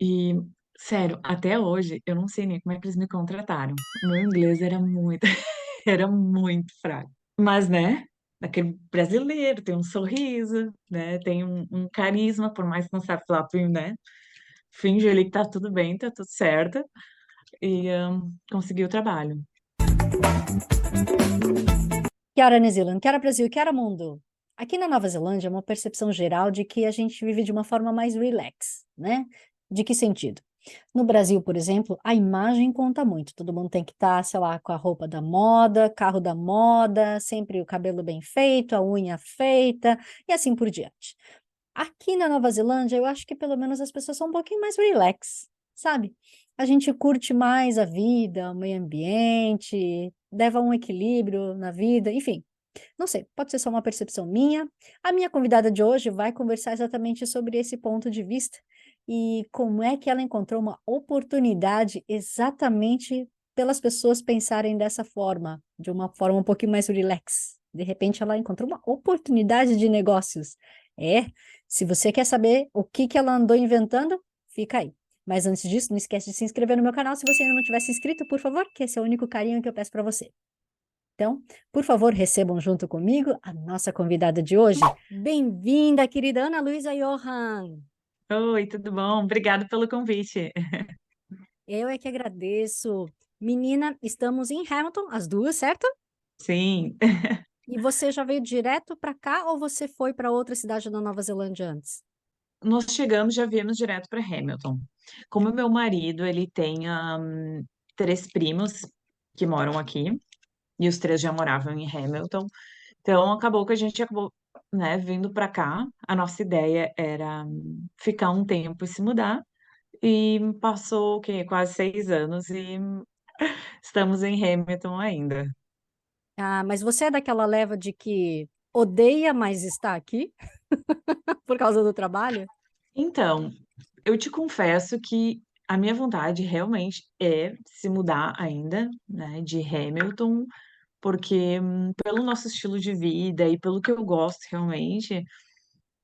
E, sério, até hoje, eu não sei nem como é que eles me contrataram. O meu inglês era muito, era muito fraco. Mas, né, aquele brasileiro tem um sorriso, né, tem um carisma, por mais que não sabe falar, né, finge ali que tá tudo bem, tá tudo certo, e consegui o trabalho. Chiara New Zealand, Chiara Brasil, Chiara Mundo. Aqui na Nova Zelândia é uma percepção geral de que a gente vive de uma forma mais relax, né? De que sentido? No Brasil, por exemplo, a imagem conta muito. Todo mundo tem que estar, sei lá, com a roupa da moda, carro da moda, sempre o cabelo bem feito, a unha feita e assim por diante. Aqui na Nova Zelândia, eu acho que pelo menos as pessoas são um pouquinho mais relax, sabe? A gente curte mais a vida, o meio ambiente, leva um equilíbrio na vida, enfim. Não sei, pode ser só uma percepção minha. A minha convidada de hoje vai conversar exatamente sobre esse ponto de vista e como é que ela encontrou uma oportunidade exatamente pelas pessoas pensarem dessa forma, de uma forma um pouquinho mais relax. De repente, ela encontrou uma oportunidade de negócios. É, se você quer saber o que que ela andou inventando, fica aí. Mas antes disso, não esquece de se inscrever no meu canal se você ainda não tiver se inscrito, por favor, que esse é o único carinho que eu peço para você. Então, por favor, recebam junto comigo a nossa convidada de hoje. Bem-vinda, querida Ana Luísa Johan. Oi, tudo bom? Obrigada pelo convite. Eu é que agradeço. Menina, estamos em Hamilton, as duas, certo? Sim, E você já veio direto para cá ou você foi para outra cidade da Nova Zelândia antes? nós chegamos, já viemos direto para Hamilton. Como meu marido, ele tem três primos que moram aqui, e os três já moravam em Hamilton, então acabou que a gente acabou, né, vindo para cá. A nossa ideia era ficar um tempo e se mudar, e passou o quê? Quase 6 anos e estamos em Hamilton ainda. Ah, mas você é daquela leva de que odeia, mas está aqui por causa do trabalho? Então, eu te confesso que a minha vontade realmente é se mudar ainda, né, de Hamilton, porque pelo nosso estilo de vida e pelo que eu gosto realmente,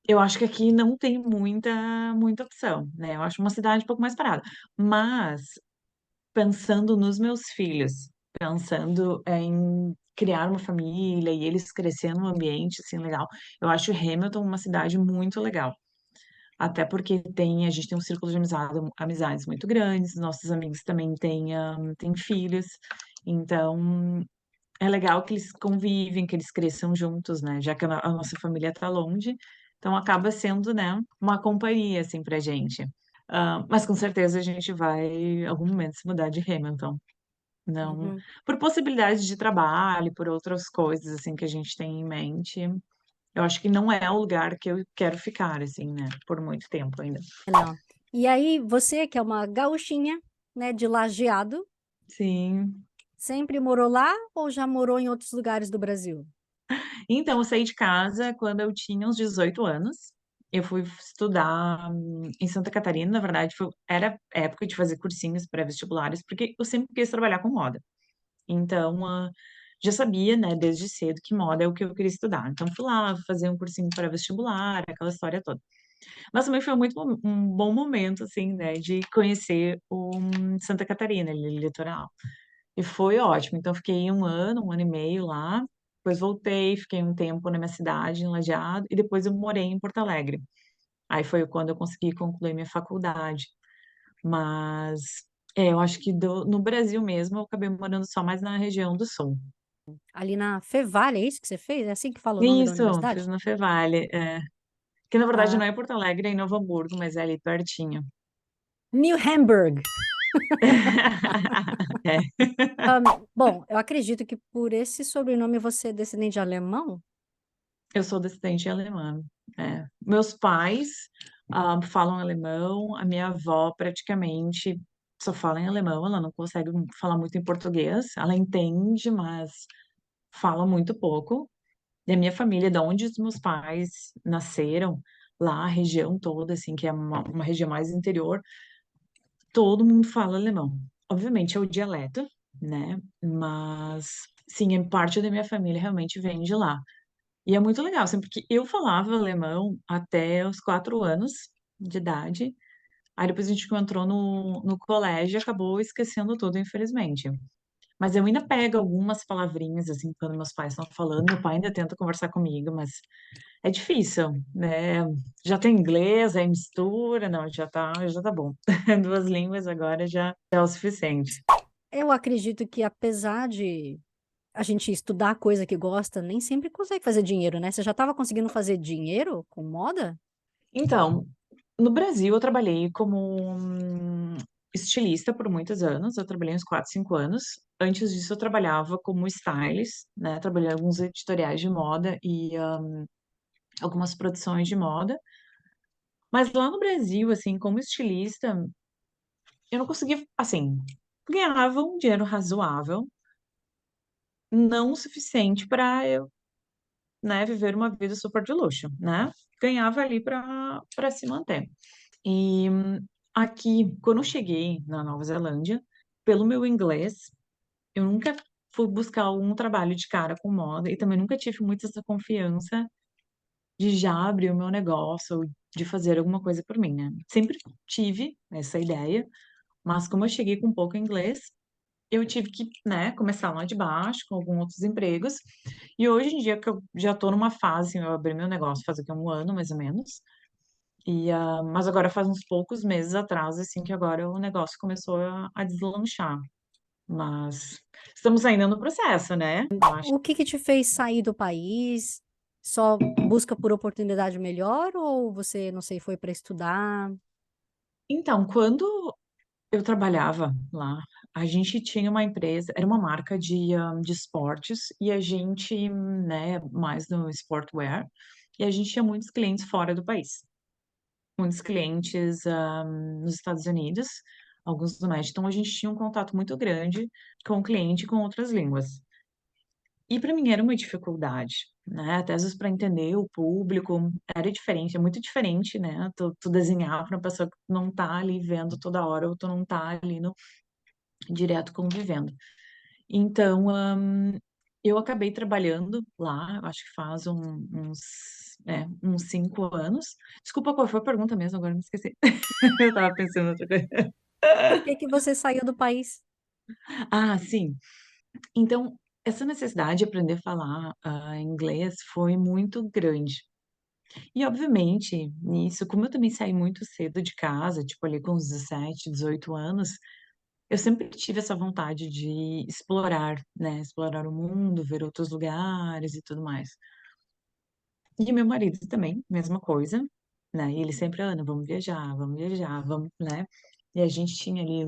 eu acho que aqui não tem muita opção, né? Eu acho uma cidade um pouco mais parada. Mas pensando nos meus filhos, pensando em criar uma família e eles crescendo num ambiente assim legal, eu acho Hamilton uma cidade muito legal. Até porque a gente tem um círculo de amizades muito grandes, nossos amigos também têm filhos, então é legal que eles convivem, que eles cresçam juntos, né? Já que a nossa família está longe, então acaba sendo, né, uma companhia, assim, pra gente. Mas com certeza a gente vai, em algum momento, se mudar de Hamilton. Não, Uhum. por possibilidades de trabalho, por outras coisas, assim, que a gente tem em mente. Eu acho que não é o lugar que eu quero ficar, assim, né, por muito tempo ainda. Não. E aí, você que é uma gauchinha, né, de Lajeado, Sim. sempre morou lá ou já morou em outros lugares do Brasil? Então, eu saí de casa quando eu tinha uns 18 anos. Eu fui estudar em Santa Catarina, na verdade, era época de fazer cursinhos pré-vestibulares, porque eu sempre quis trabalhar com moda. Então, já sabia, né, desde cedo que moda é o que eu queria estudar. Então, fui lá fazer um cursinho pré-vestibular, aquela história toda. Mas também foi um bom momento, assim, né, de conhecer o Santa Catarina, ali, litoral. E foi ótimo. Então, fiquei um ano e meio lá. Depois voltei, fiquei um tempo na minha cidade, em Lajeado, e depois eu morei em Porto Alegre. Aí foi quando eu consegui concluir minha faculdade. Mas, eu acho que no Brasil mesmo, eu acabei morando só mais na região do Sul. Ali na Fevale, é isso que você fez? É assim que fala o nome da Isso, fiz universidade? na Fevale. Que na verdade Ah, não é em Porto Alegre, é em Novo Hamburgo, mas é ali pertinho. New Hamburg. É. Bom, eu acredito que por esse sobrenome você é descendente de alemão? Eu sou descendente alemã. Meus pais falam alemão, a minha avó praticamente só fala em alemão, ela não consegue falar muito em português, ela entende, mas fala muito pouco. E a minha família, da onde os meus pais nasceram, lá a região toda, assim, que é uma região mais interior, todo mundo fala alemão. Obviamente é o dialeto, né? Mas, sim, parte da minha família realmente vem de lá. E é muito legal, assim, porque eu falava alemão até os 4 anos de idade. Aí depois a gente entrou no colégio e acabou esquecendo tudo, infelizmente. Mas eu ainda pego algumas palavrinhas, assim, quando meus pais estão falando. Meu pai ainda tenta conversar comigo, mas é difícil, né? Já tem inglês, aí mistura, não, já tá bom. Duas línguas agora já é o suficiente. Eu acredito que apesar de a gente estudar a coisa que gosta, nem sempre consegue fazer dinheiro, né? Você já estava conseguindo fazer dinheiro com moda? Então, no Brasil, eu trabalhei como estilista por muitos anos. Eu trabalhei uns 4, 5 anos. Antes disso, eu trabalhava como stylist, né? Trabalhei em alguns editoriais de moda e algumas produções de moda. Mas lá no Brasil, assim, como estilista, eu não conseguia, assim, ganhava um dinheiro razoável, não o suficiente para eu, né, viver uma vida super de luxo, né? Ganhava ali para se manter. E aqui, quando eu cheguei na Nova Zelândia, pelo meu inglês, eu nunca fui buscar algum trabalho de cara com moda e também nunca tive muita essa confiança de já abrir o meu negócio ou de fazer alguma coisa por mim, né? Sempre tive essa ideia, mas como eu cheguei com pouco inglês, eu tive que, né, começar lá de baixo com alguns outros empregos. E hoje em dia que eu já estou numa fase, eu abri meu negócio faz aqui um ano mais ou menos. Mas agora faz uns poucos meses atrás, assim, que agora o negócio começou a deslanchar. Mas estamos ainda no processo, né? Eu acho. O que que te fez sair do país? Só busca por oportunidade melhor ou você, não sei, foi para estudar? Então, quando eu trabalhava lá, a gente tinha uma empresa, era uma marca de esportes, e a gente, né, mais no sportwear, e a gente tinha muitos clientes fora do país. Muitos clientes nos Estados Unidos, alguns do México. Então, a gente tinha um contato muito grande com o cliente com outras línguas. E para mim era uma dificuldade, né? Até às vezes para entender o público era diferente, é muito diferente, né? Tu desenhar para uma pessoa que não tá ali vendo toda hora ou tu não tá ali no direto convivendo. Então, eu acabei trabalhando lá, acho que faz uns 5 anos. Desculpa, qual foi a pergunta mesmo? Agora me esqueci. Eu tava pensando em outra coisa. Por que que você saiu do país? Ah, sim. Então, essa necessidade de aprender a falar inglês foi muito grande. E, obviamente, nisso, como eu também saí muito cedo de casa, tipo ali com uns 17, 18 anos, eu sempre tive essa vontade de explorar, né? Explorar o mundo, ver outros lugares e tudo mais. E o meu marido também, mesma coisa, né? E ele sempre, Ana, vamos viajar, vamos, né? E a gente tinha ali,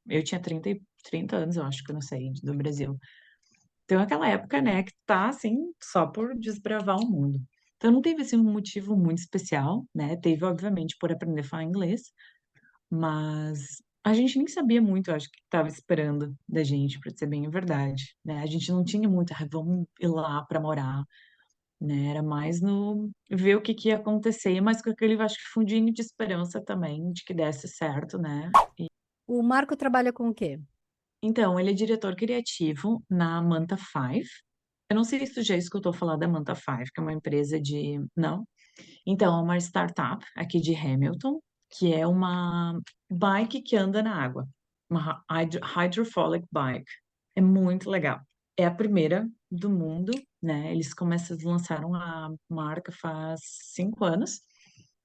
eu tinha 30 anos, eu acho que eu não saí do Brasil. Então, aquela época, né, que tá assim, só por desbravar o mundo. Então, não teve assim um motivo muito especial, né? Teve, obviamente, por aprender a falar inglês, mas a gente nem sabia muito, eu acho que estava esperando da gente, para ser bem a verdade, né? A gente não tinha muito, vamos ir lá para morar, né? Era mais no ver o que que ia acontecer, mas com aquele, eu acho que fundinho de esperança também de que desse certo, né? O Marco trabalha com o quê? Então, ele é diretor criativo na Manta Five. Eu não sei se tu já escutou falar da Manta Five, que é uma empresa de... Não? Então, é uma startup aqui de Hamilton, que é uma bike que anda na água. Uma hydrophilic bike. É muito legal. É a primeira do mundo, né? Eles lançaram a marca faz 5 anos.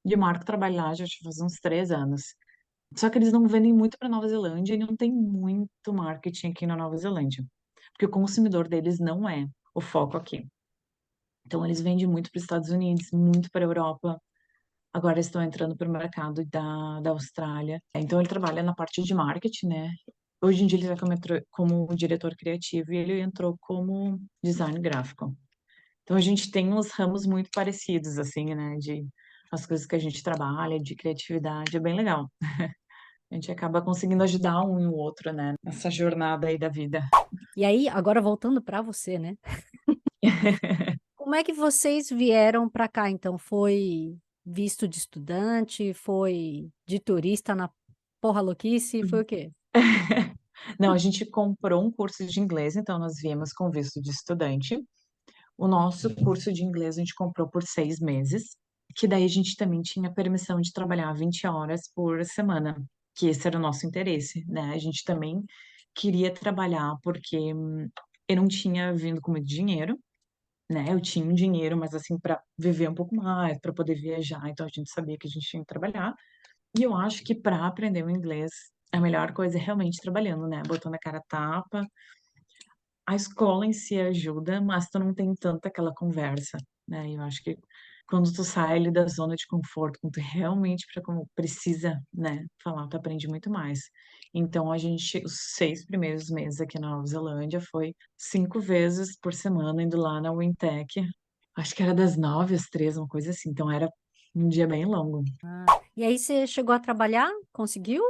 E o Marco trabalha lá já faz uns 3 anos. Só que eles não vendem muito para Nova Zelândia e não tem muito marketing aqui na Nova Zelândia. Porque o consumidor deles não é o foco aqui. Então, eles vendem muito para os Estados Unidos, muito para a Europa. Agora estão entrando para o mercado da Austrália. Então, ele trabalha na parte de marketing, né? Hoje em dia, ele está como diretor criativo e ele entrou como design gráfico. Então, a gente tem uns ramos muito parecidos, assim, né? De as coisas que a gente trabalha, de criatividade, é bem legal. A gente acaba conseguindo ajudar um e o outro, né? Nessa jornada aí da vida. E aí, agora voltando para você, né? Como é que vocês vieram para cá? Então, foi visto de estudante? Foi de turista na porra louquice? Foi o quê? Não, a gente comprou um curso de inglês, então nós viemos com visto de estudante. O nosso curso de inglês a gente comprou por 6 meses. que daí a gente também tinha permissão de trabalhar 20 horas por semana, que esse era o nosso interesse, né? A gente também queria trabalhar porque eu não tinha vindo com muito dinheiro, né? Eu tinha um dinheiro, mas assim, para viver um pouco mais, para poder viajar, então a gente sabia que a gente tinha que trabalhar. E eu acho que para aprender o inglês, a melhor coisa é realmente trabalhando, né? Botando a cara a tapa. A escola em si ajuda, mas tu não tem tanta aquela conversa, né? Eu acho que quando tu sai ali da zona de conforto, quando tu realmente precisa, né, falar, tu aprende muito mais. Então, os 6 primeiros meses aqui na Nova Zelândia foi 5 vezes por semana indo lá na Wintec. Acho que era das 9 às 3, uma coisa assim. Então, era um dia bem longo. E aí você chegou a trabalhar? Conseguiu?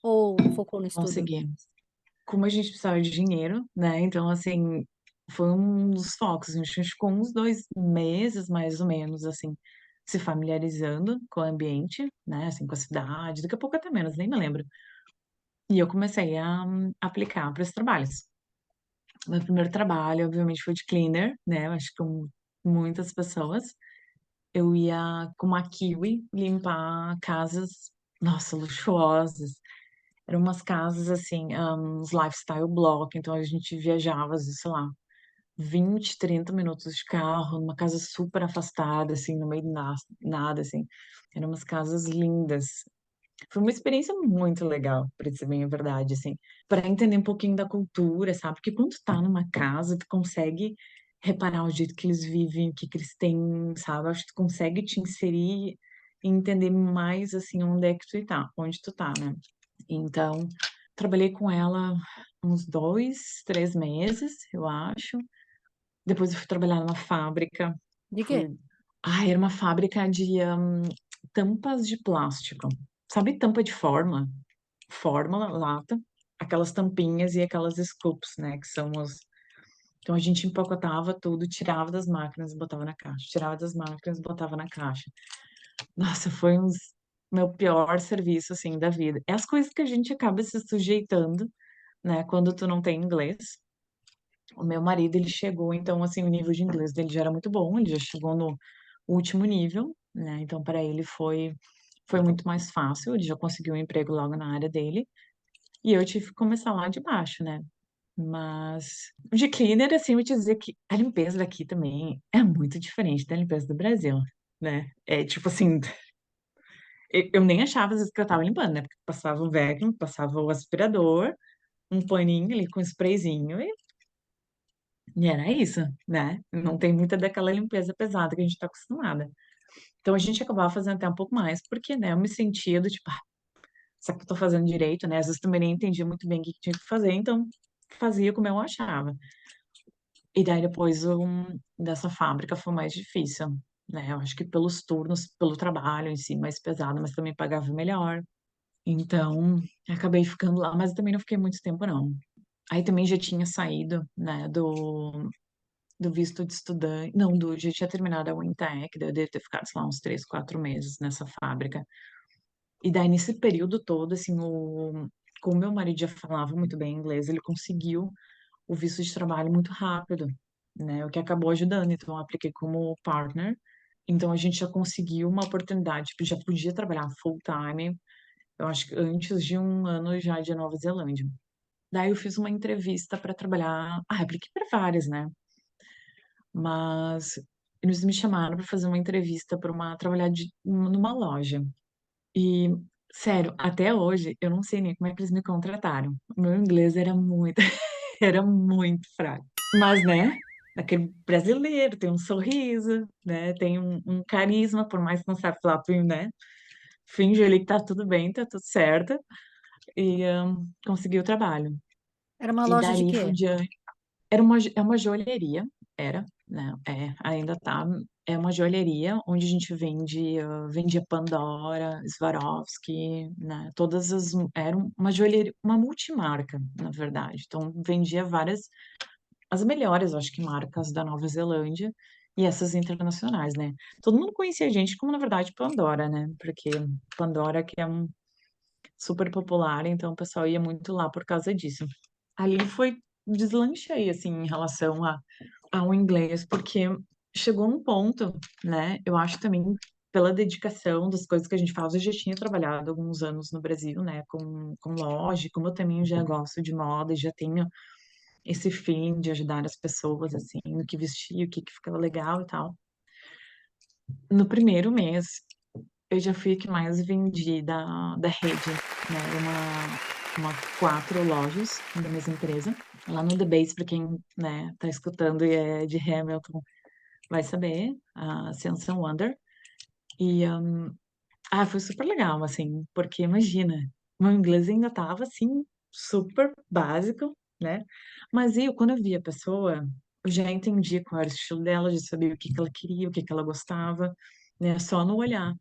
Ou focou no estudo? Consegui. Como a gente precisava de dinheiro, né? Então, assim, foi um dos focos. A gente ficou uns 2 meses, mais ou menos, assim, se familiarizando com o ambiente, né? Assim, com a cidade. Daqui a pouco até menos, nem me lembro. E eu comecei a aplicar para os trabalhos. Meu primeiro trabalho, obviamente, foi de cleaner, né? Eu acho que com muitas pessoas. Eu ia com uma Kiwi limpar casas, nossa, luxuosas. Eram umas casas assim, uns lifestyle block, então a gente viajava, às vezes, sei lá, 20, 30 minutos de carro, numa casa super afastada, assim, no meio de nada, assim. Eram umas casas lindas. Foi uma experiência muito legal, para dizer bem a verdade, assim, para entender um pouquinho da cultura, sabe? Porque quando tu tá numa casa, tu consegue reparar o jeito que eles vivem, o que que eles têm, sabe? Acho que tu consegue te inserir e entender mais, assim, onde é que tu tá, onde tu tá, né? Então, trabalhei com ela uns 2, 3 meses, eu acho. Depois eu fui trabalhar numa fábrica. De quê? Fui... era uma fábrica de tampas de plástico. Sabe tampa de fórmula, lata, aquelas tampinhas e aquelas scoops, né, que são os... Então a gente empacotava tudo, tirava das máquinas e botava na caixa, tirava das máquinas e botava na caixa. Nossa, foi meu pior serviço, assim, da vida. É as coisas que a gente acaba se sujeitando, né, quando tu não tem inglês. O meu marido, ele chegou, então, assim, o nível de inglês dele já era muito bom, ele já chegou no último nível, né, então para ele foi muito mais fácil, ele já conseguiu um emprego logo na área dele, e eu tive que começar lá de baixo, né, mas de cleaner, assim, eu vou te dizer que a limpeza daqui também é muito diferente da limpeza do Brasil, né, é tipo assim, eu nem achava às vezes que eu tava limpando, né, porque passava o vacuum, passava o aspirador, um paninho ali com sprayzinho e era isso, né, não tem muita daquela limpeza pesada que a gente tá acostumada. Então a gente acabava fazendo até um pouco mais, porque, né, eu me sentia do tipo, será que eu tô fazendo direito, né? Às vezes também nem entendia muito bem o que tinha que fazer, então fazia como eu achava. E daí depois dessa fábrica foi mais difícil, né? Eu acho que pelos turnos, pelo trabalho em si, mais pesado, mas também pagava melhor. Então, acabei ficando lá, mas eu também não fiquei muito tempo, não. Aí também já tinha saído, né, do visto de estudante, não, já tinha terminado a Wintec, daí eu devo ter ficado, sei lá, uns 3, 4 meses nessa fábrica. E daí, nesse período todo, assim, como meu marido já falava muito bem inglês, ele conseguiu o visto de trabalho muito rápido, né? O que acabou ajudando. Então, eu apliquei como partner. Então, a gente já conseguiu uma oportunidade, tipo, já podia trabalhar full time, eu acho que antes de um ano já de Nova Zelândia. Daí, eu fiz uma entrevista para trabalhar. Apliquei para várias, né? Mas eles me chamaram para fazer uma entrevista para trabalhar numa loja. E, sério, até hoje, eu não sei nem como é que eles me contrataram. O meu inglês era muito, era muito fraco. Mas, né, aquele brasileiro tem um sorriso, né, tem um carisma, por mais que não sabe falar, tu, né, finge ali que tá tudo bem, tá tudo certo, e consegui o trabalho. Era uma E loja de dali por quê? diante, é uma joalheria, era, né, ainda tá, é uma joalheria onde a gente vendia Pandora, Swarovski, né, era uma joalheria, uma multimarca, na verdade, então vendia as melhores, eu acho que marcas da Nova Zelândia e essas internacionais, né, todo mundo conhecia a gente como, na verdade, Pandora, né, porque Pandora que é super popular, então o pessoal ia muito lá por causa disso. Ali foi deslanchei assim em relação ao inglês, porque chegou um ponto, né? Eu acho também pela dedicação das coisas que a gente faz. Eu já tinha trabalhado alguns anos no Brasil, né, com loja, como eu também já gosto de moda e já tenho esse fim de ajudar as pessoas, assim, no que vestir, o que ficava legal e tal. No primeiro mês, eu já fui a que mais vendi da rede, né? Era uma 4 lojas da mesma empresa. Lá no The Base, para quem, né, tá escutando e é de Hamilton, vai saber, a Sense and Wonder. E, foi super legal, assim, porque imagina, meu inglês ainda tava, assim, super básico, né? Mas quando eu via a pessoa, eu já entendia qual era o estilo dela, já sabia o que que ela queria, o que que ela gostava, né? Só no olhar.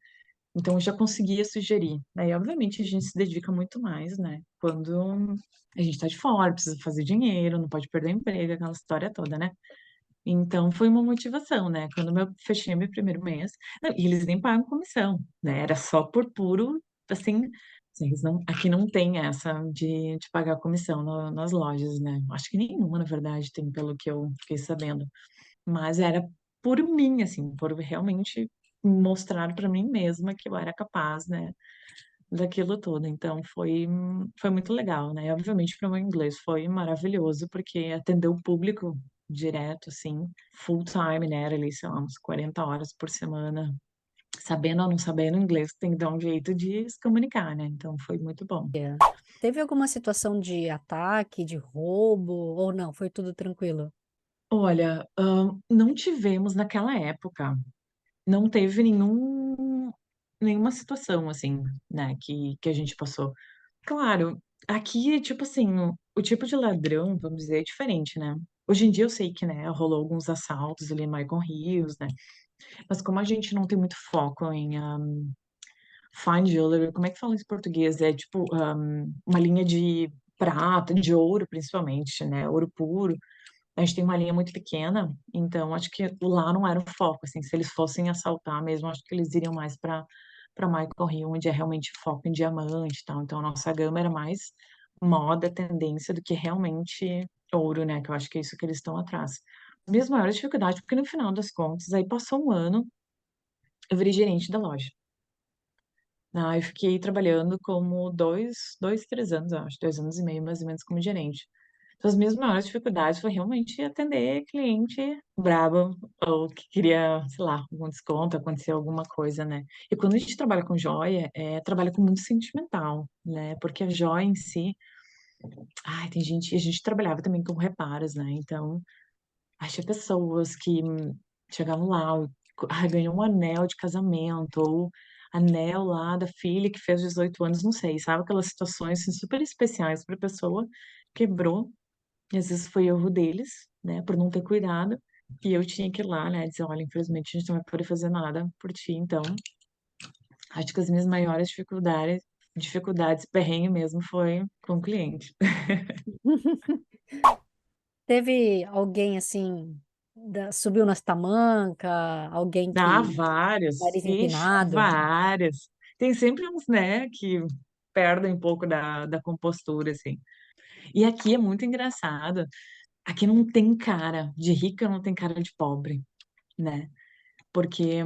Então, eu já conseguia sugerir. Aí, obviamente, a gente se dedica muito mais, né? Quando a gente tá de fora, precisa fazer dinheiro, não pode perder o emprego, aquela história toda, né? Então, foi uma motivação, né? Quando eu fechei meu primeiro mês, não, e eles nem pagam comissão, né? Era só por puro, assim, eles não, aqui não tem essa de pagar comissão nas lojas, né? Acho que nenhuma, na verdade, tem, pelo que eu fiquei sabendo. Mas era por mim, assim, por realmente mostrar para mim mesma que eu era capaz, né, daquilo tudo. Então foi muito legal, né? E, obviamente para o meu inglês foi maravilhoso porque atender o público direto, assim, full time, né? Era ali, sei lá, uns 40 horas por semana. Sabendo ou não sabendo inglês, tem que dar um jeito de se comunicar, né? Então foi muito bom. Teve alguma situação de ataque, de roubo, ou não? Foi tudo tranquilo? Olha, não tivemos naquela época, não teve nenhuma situação assim, né, que a gente passou. Claro, aqui, tipo assim, o tipo de ladrão, vamos dizer, é diferente, né? Hoje em dia eu sei que, né, rolou alguns assaltos ali em Michael Rios, né? Mas como a gente não tem muito foco em fine jewelry, como é que fala isso em português? É tipo uma linha de prata, de ouro, principalmente, né? Ouro puro. A gente tem uma linha muito pequena, então acho que lá não era o foco, assim, se eles fossem assaltar mesmo, acho que eles iriam mais para Michael Hill, onde é realmente foco em diamante e tal. Então a nossa gama era mais moda, tendência, do que realmente ouro, né? Que eu acho que é isso que eles estão atrás. Minhas maiores dificuldades, porque no final das contas, aí passou um ano, eu virei gerente da loja. Ah, eu fiquei trabalhando como 3 anos, eu acho, 2 anos e meio mais ou menos como gerente. Então, as minhas maiores dificuldades foi realmente atender cliente brabo ou que queria, sei lá, algum desconto, acontecer alguma coisa, né? E quando a gente trabalha com joia, trabalha com muito sentimental, né? Porque a joia em si, ai, tem gente, a gente trabalhava também com reparos, né? Então, tinha pessoas que chegavam lá, ganhou um anel de casamento, ou anel lá da filha que fez 18 anos, não sei, sabe? Aquelas situações assim, super especiais para a pessoa, quebrou, e às vezes foi erro deles, né, por não ter cuidado, e eu tinha que ir lá, né, dizer, olha, infelizmente a gente não vai poder fazer nada por ti, então, acho que as minhas maiores dificuldades, perrengue mesmo, foi com o cliente. Teve alguém assim, subiu nas tamancas, alguém Ah, que vários. nariz Ixi, empinado? vários. Tem sempre uns, né, que perdem um pouco da compostura, assim. E aqui é muito engraçado. Aqui não tem cara de rica, não tem cara de pobre, né? Porque,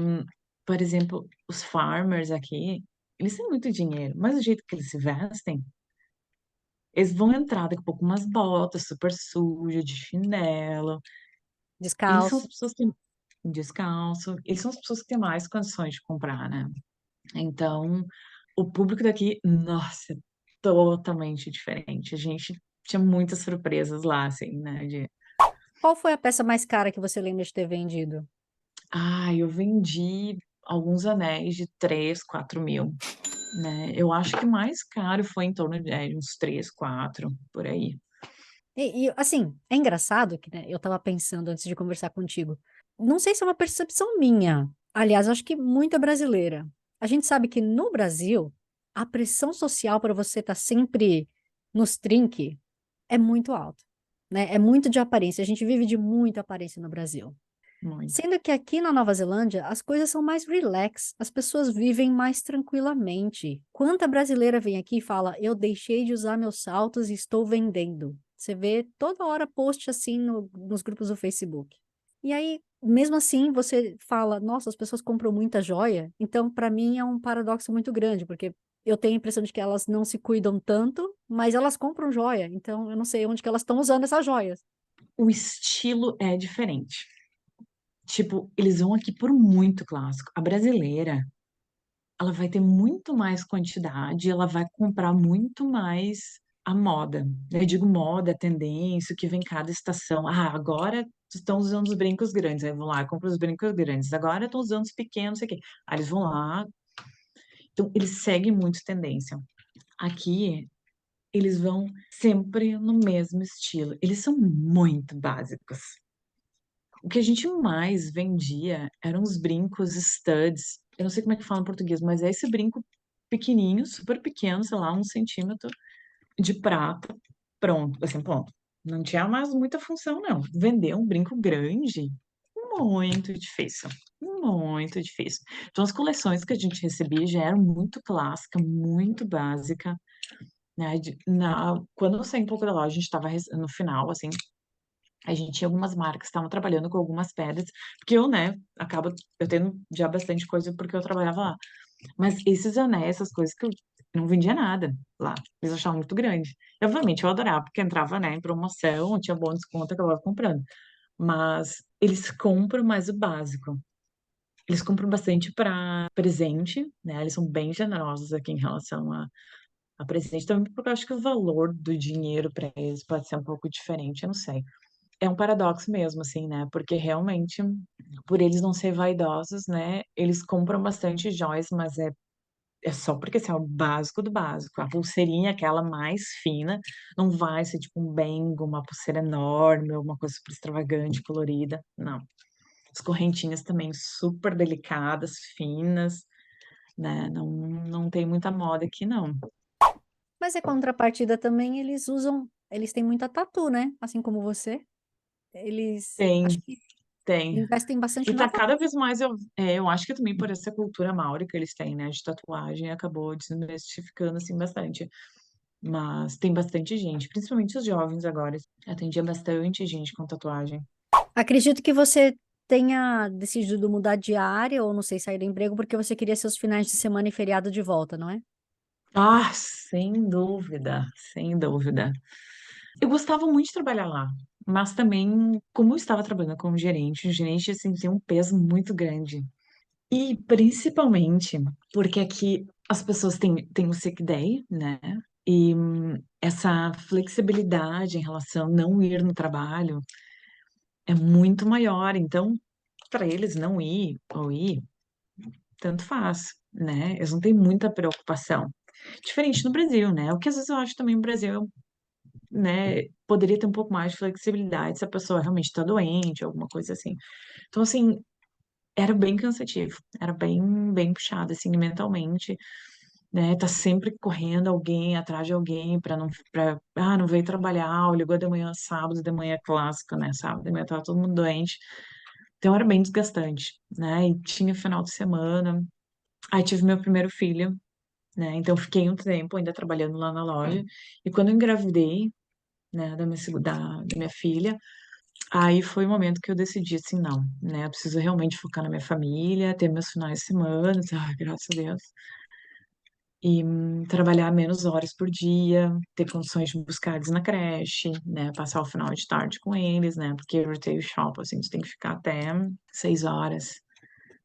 por exemplo, os farmers aqui, eles têm muito dinheiro, mas o jeito que eles se vestem, eles vão entrar daqui a pouco umas botas super sujas, de chinelo. Eles são as Descalço. pessoas que descalço, eles são as pessoas que têm mais condições de comprar, né? Então, o público daqui, nossa, é totalmente diferente. A gente tinha muitas surpresas lá, assim, né? Qual foi a peça mais cara que você lembra de ter vendido? Eu vendi alguns anéis de 3, 4 mil, né? Eu acho que o mais caro foi em torno de uns 3, 4, por aí. Assim, é engraçado que, né, eu tava pensando antes de conversar contigo. Não sei se é uma percepção minha. Aliás, acho que muita brasileira. A gente sabe que no Brasil, a pressão social para você estar sempre nos trinque é muito alta, né? É muito de aparência. A gente vive de muita aparência no Brasil. Muito. Sendo que aqui na Nova Zelândia as coisas são mais relax, as pessoas vivem mais tranquilamente. Quanta brasileira vem aqui e fala: Eu deixei de usar meus saltos e estou vendendo. Você vê toda hora post assim nos grupos do Facebook. E aí, mesmo assim, você fala, nossa, as pessoas compram muita joia. Então, para mim, é um paradoxo muito grande, porque eu tenho a impressão de que elas não se cuidam tanto, mas elas compram joia. Então, eu não sei onde que elas estão usando essas joias. O estilo é diferente. Tipo, eles vão aqui por muito clássico. A brasileira, ela vai ter muito mais quantidade, ela vai comprar muito mais a moda. Eu digo moda, tendência, o que vem cada estação. Ah, agora estão usando os brincos grandes, aí vão lá, compram os brincos grandes. Agora estão usando os pequenos, não sei o quê. Aí eles vão lá. Então, eles seguem muito tendência. Aqui, eles vão sempre no mesmo estilo. Eles são muito básicos. O que a gente mais vendia eram os brincos studs. Eu não sei como é que fala em português, mas é esse brinco pequenininho, super pequeno, sei lá, 1 centímetro de prata. Pronto, assim, pronto. Não tinha mais muita função, não. Vender um brinco grande, muito difícil. Muito difícil. Então, as coleções que a gente recebia já eram muito clássica, muito básica, né? Quando eu saí um pouco da loja, a gente estava no final, assim, a gente tinha algumas marcas que estavam trabalhando com algumas pedras, porque eu, né, eu tendo já bastante coisa porque eu trabalhava lá. Mas esses anéis, essas coisas que eu não vendia nada lá, eles achavam muito grande. E, obviamente, eu adorava, porque entrava, né, em promoção, tinha bom desconto, eu acabava comprando. Mas eles compram mais o básico. Eles compram bastante para presente, né? Eles são bem generosos aqui em relação a presente, também porque eu acho que o valor do dinheiro para eles pode ser um pouco diferente, eu não sei. É um paradoxo mesmo, assim, né? Porque realmente, por eles não serem vaidosos, né? Eles compram bastante joias, mas é só porque assim, é o básico do básico. A pulseirinha, aquela mais fina, não vai ser tipo um bengo, uma pulseira enorme, alguma coisa super extravagante, colorida. Não. As correntinhas também super delicadas, finas, né? Não, não tem muita moda aqui, não. Mas em contrapartida também, eles têm muita tatu, né? Assim como você. Acho Tem, que tem. investem bastante E na tá tatu. cada vez mais, eu acho que também por essa cultura maori que eles têm, né, de tatuagem, acabou desmistificando, assim, bastante. Mas tem bastante gente, principalmente os jovens agora. Atendia bastante gente com tatuagem. Acredito que você tenha decidido mudar de área, ou não sei, sair do emprego, porque você queria seus finais de semana e feriado de volta, não é? Ah, sem dúvida, sem dúvida. Eu gostava muito de trabalhar lá, mas também, como eu estava trabalhando como gerente, o gerente, assim, tem um peso muito grande. E principalmente porque aqui as pessoas têm o sick day, né? E essa flexibilidade em relação a não ir no trabalho é muito maior. Então, para eles não ir ou ir, tanto faz, né? Eles não têm muita preocupação. Diferente no Brasil, né? O que às vezes eu acho também no Brasil, né? Poderia ter um pouco mais de flexibilidade se a pessoa realmente está doente, alguma coisa assim. Então, assim, era bem cansativo, era bem puxado, assim, mentalmente, né? Tá sempre correndo alguém atrás de alguém não veio trabalhar, ou ligou de manhã, sábado de manhã clássico, né? Sábado de manhã tava todo mundo doente. Então era bem desgastante, né? E tinha final de semana. Aí tive meu primeiro filho, né? Então fiquei um tempo ainda trabalhando lá na loja. E quando eu engravidei, né, da minha filha, aí foi o momento que eu decidi assim, não, né? Eu preciso realmente focar na minha família, ter meus finais de semana, graças a Deus. E trabalhar menos horas por dia, ter condições de buscar eles na creche, né? Passar o final de tarde com eles, né? Porque retail shop, assim, você tem que ficar até 6 horas,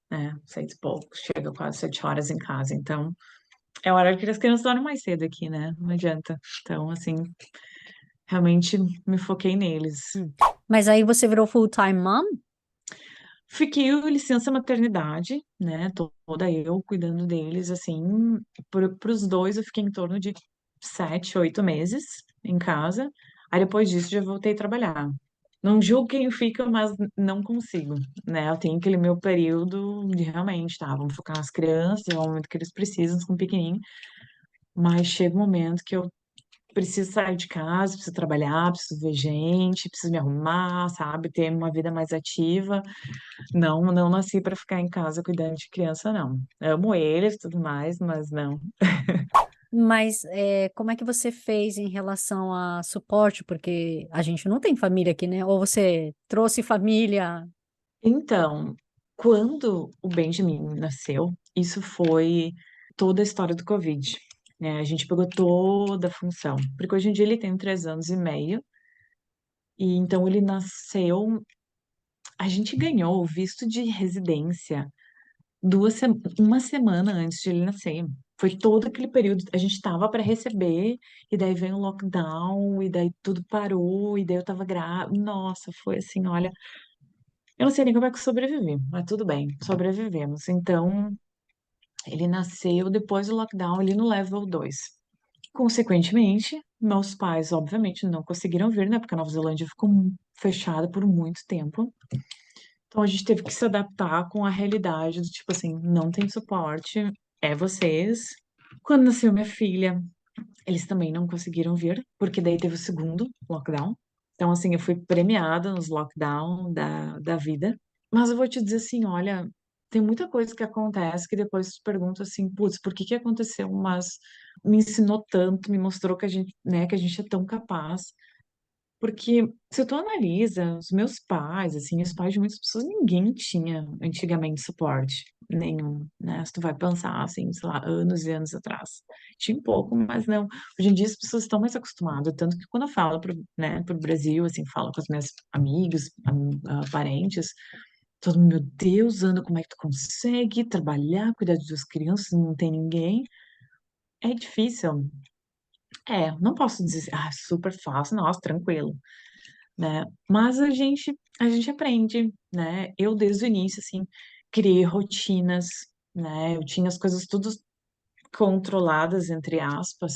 né? 6 e pouco, chega quase 7 horas em casa. Então, é hora que as crianças dormem mais cedo aqui, né? Não adianta. Então, assim, realmente me foquei neles. Mas aí você virou full-time mom? Fiquei em licença maternidade, né? Toda eu cuidando deles, assim, para os dois eu fiquei em torno de 7, 8 meses em casa. Aí depois disso já voltei a trabalhar. Não julgo quem fica, mas não consigo, né? Eu tenho aquele meu período de realmente, tá? Vamos focar nas crianças, é o momento que eles precisam, são pequenininhos. Mas chega um momento que eu preciso sair de casa, preciso trabalhar, preciso ver gente, preciso me arrumar, sabe? Ter uma vida mais ativa. Não, não nasci para ficar em casa cuidando de criança, não. Amo eles e tudo mais, mas não. Mas como é que você fez em relação a suporte? Porque a gente não tem família aqui, né? Ou você trouxe família? Então, quando o Benjamin nasceu, isso foi toda a história do Covid, né? A gente pegou toda a função, porque hoje em dia ele tem 3 anos e meio, e então ele nasceu. A gente ganhou o visto de residência uma semana antes de ele nascer. Foi todo aquele período, a gente tava para receber, e daí veio o lockdown, e daí tudo parou, e daí eu tava grávida. Nossa, foi assim, olha, eu não sei nem como é que eu sobrevivi, mas tudo bem, sobrevivemos. Então, ele nasceu depois do lockdown, ali no level 2. Consequentemente, meus pais, obviamente, não conseguiram vir, né? Porque a Nova Zelândia ficou fechada por muito tempo. Então, a gente teve que se adaptar com a realidade do tipo assim, não tem suporte, é vocês. Quando nasceu minha filha, eles também não conseguiram vir, porque daí teve o segundo lockdown. Então, assim, eu fui premiada nos lockdown da vida. Mas eu vou te dizer assim, olha, tem muita coisa que acontece que depois tu pergunta assim, putz, por que que aconteceu? Mas me ensinou tanto, me mostrou que a gente, né, que a gente é tão capaz. Porque se tu analisa, os meus pais, assim, os pais de muitas pessoas, ninguém tinha antigamente suporte nenhum, né? Se tu vai pensar, assim, sei lá, anos e anos atrás. Tinha um pouco, mas não. Hoje em dia as pessoas estão mais acostumadas, tanto que quando eu falo pro Brasil, assim, falo com os meus amigos, parentes, todo mundo, meu Deus, Ana, como é que tu consegue trabalhar, cuidar de duas crianças, não tem ninguém? É difícil. É, não posso dizer, super fácil, nossa, tranquilo, né? Mas a gente aprende, né? Eu desde o início assim criei rotinas, né? Eu tinha as coisas tudo controladas entre aspas,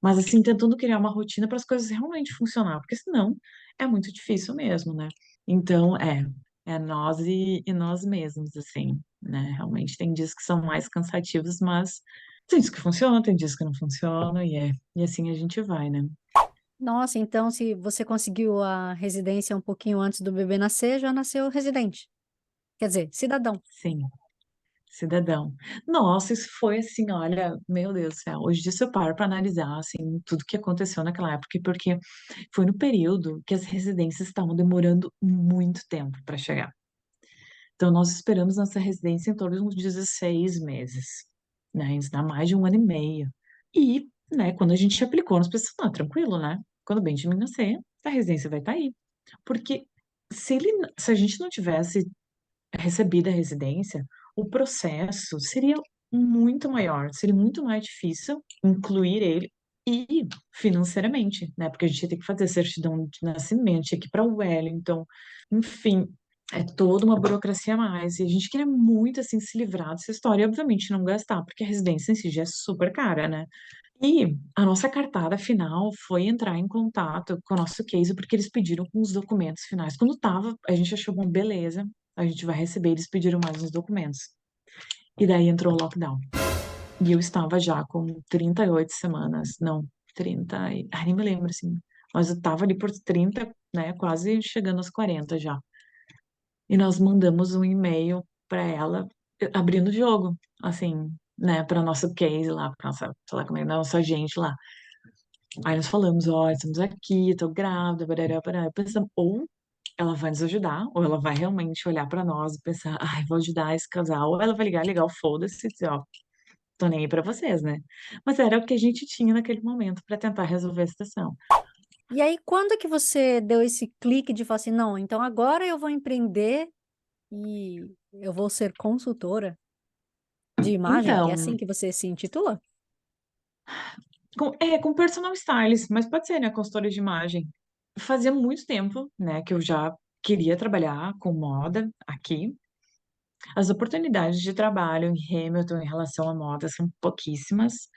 mas assim tentando criar uma rotina para as coisas realmente funcionar, porque senão é muito difícil mesmo, né? Então é nós e nós mesmos assim, né? Realmente tem dias que são mais cansativos, mas tem dias que funcionam, tem dias que não funcionam e assim a gente vai, né? Nossa, então se você conseguiu a residência um pouquinho antes do bebê nascer, já nasceu residente. Quer dizer, cidadão. Sim. Cidadão. Nossa, isso foi assim, olha, meu Deus do céu. Hoje disso eu paro para analisar, assim, tudo que aconteceu naquela época, porque foi no período que as residências estavam demorando muito tempo para chegar. Então, nós esperamos nossa residência em torno de uns 16 meses, né? Isso dá mais de um ano e meio. E, né, quando a gente aplicou, nós pensamos, tranquilo, né? Quando o Benjamin nascer, a residência vai estar aí. Porque se a gente não tivesse recebida a residência, o processo seria muito maior, seria muito mais difícil incluir ele e financeiramente, né? Porque a gente ia ter que fazer certidão de nascimento, tinha que ir para o Wellington, enfim, é toda uma burocracia a mais. E a gente queria muito, assim, se livrar dessa história e, obviamente, não gastar, porque a residência em si já é super cara, né? E a nossa cartada final foi entrar em contato com o nosso case, porque eles pediram os documentos finais. Quando tava, a gente achou, bom, beleza, a gente vai receber, eles pediram mais uns documentos. E daí entrou o lockdown. E eu estava já com 38 semanas, não, 30, nem me lembro, assim, mas eu tava ali por 30, né, quase chegando aos 40 já. E nós mandamos um e-mail para ela, abrindo o jogo, assim, né, para nosso case lá, para nossa, sei lá como é, nossa gente lá. Aí nós falamos, ó, estamos aqui, tô grávida, barará, barará. Pensamos, ou ela vai nos ajudar, ou ela vai realmente olhar pra nós e pensar, ai, vou ajudar esse casal, ou ela vai ligar, legal, foda-se, e dizer, ó, tô nem aí pra vocês, né? Mas era o que a gente tinha naquele momento pra tentar resolver a situação. E aí, quando que você deu esse clique de falar assim, não, então agora eu vou empreender e eu vou ser consultora de imagem? É Então, assim que você se intitula? com personal stylist, mas pode ser, né, consultora de imagem. Fazia muito tempo, né, que eu já queria trabalhar com moda aqui. As oportunidades de trabalho em Hamilton em relação à moda são pouquíssimas.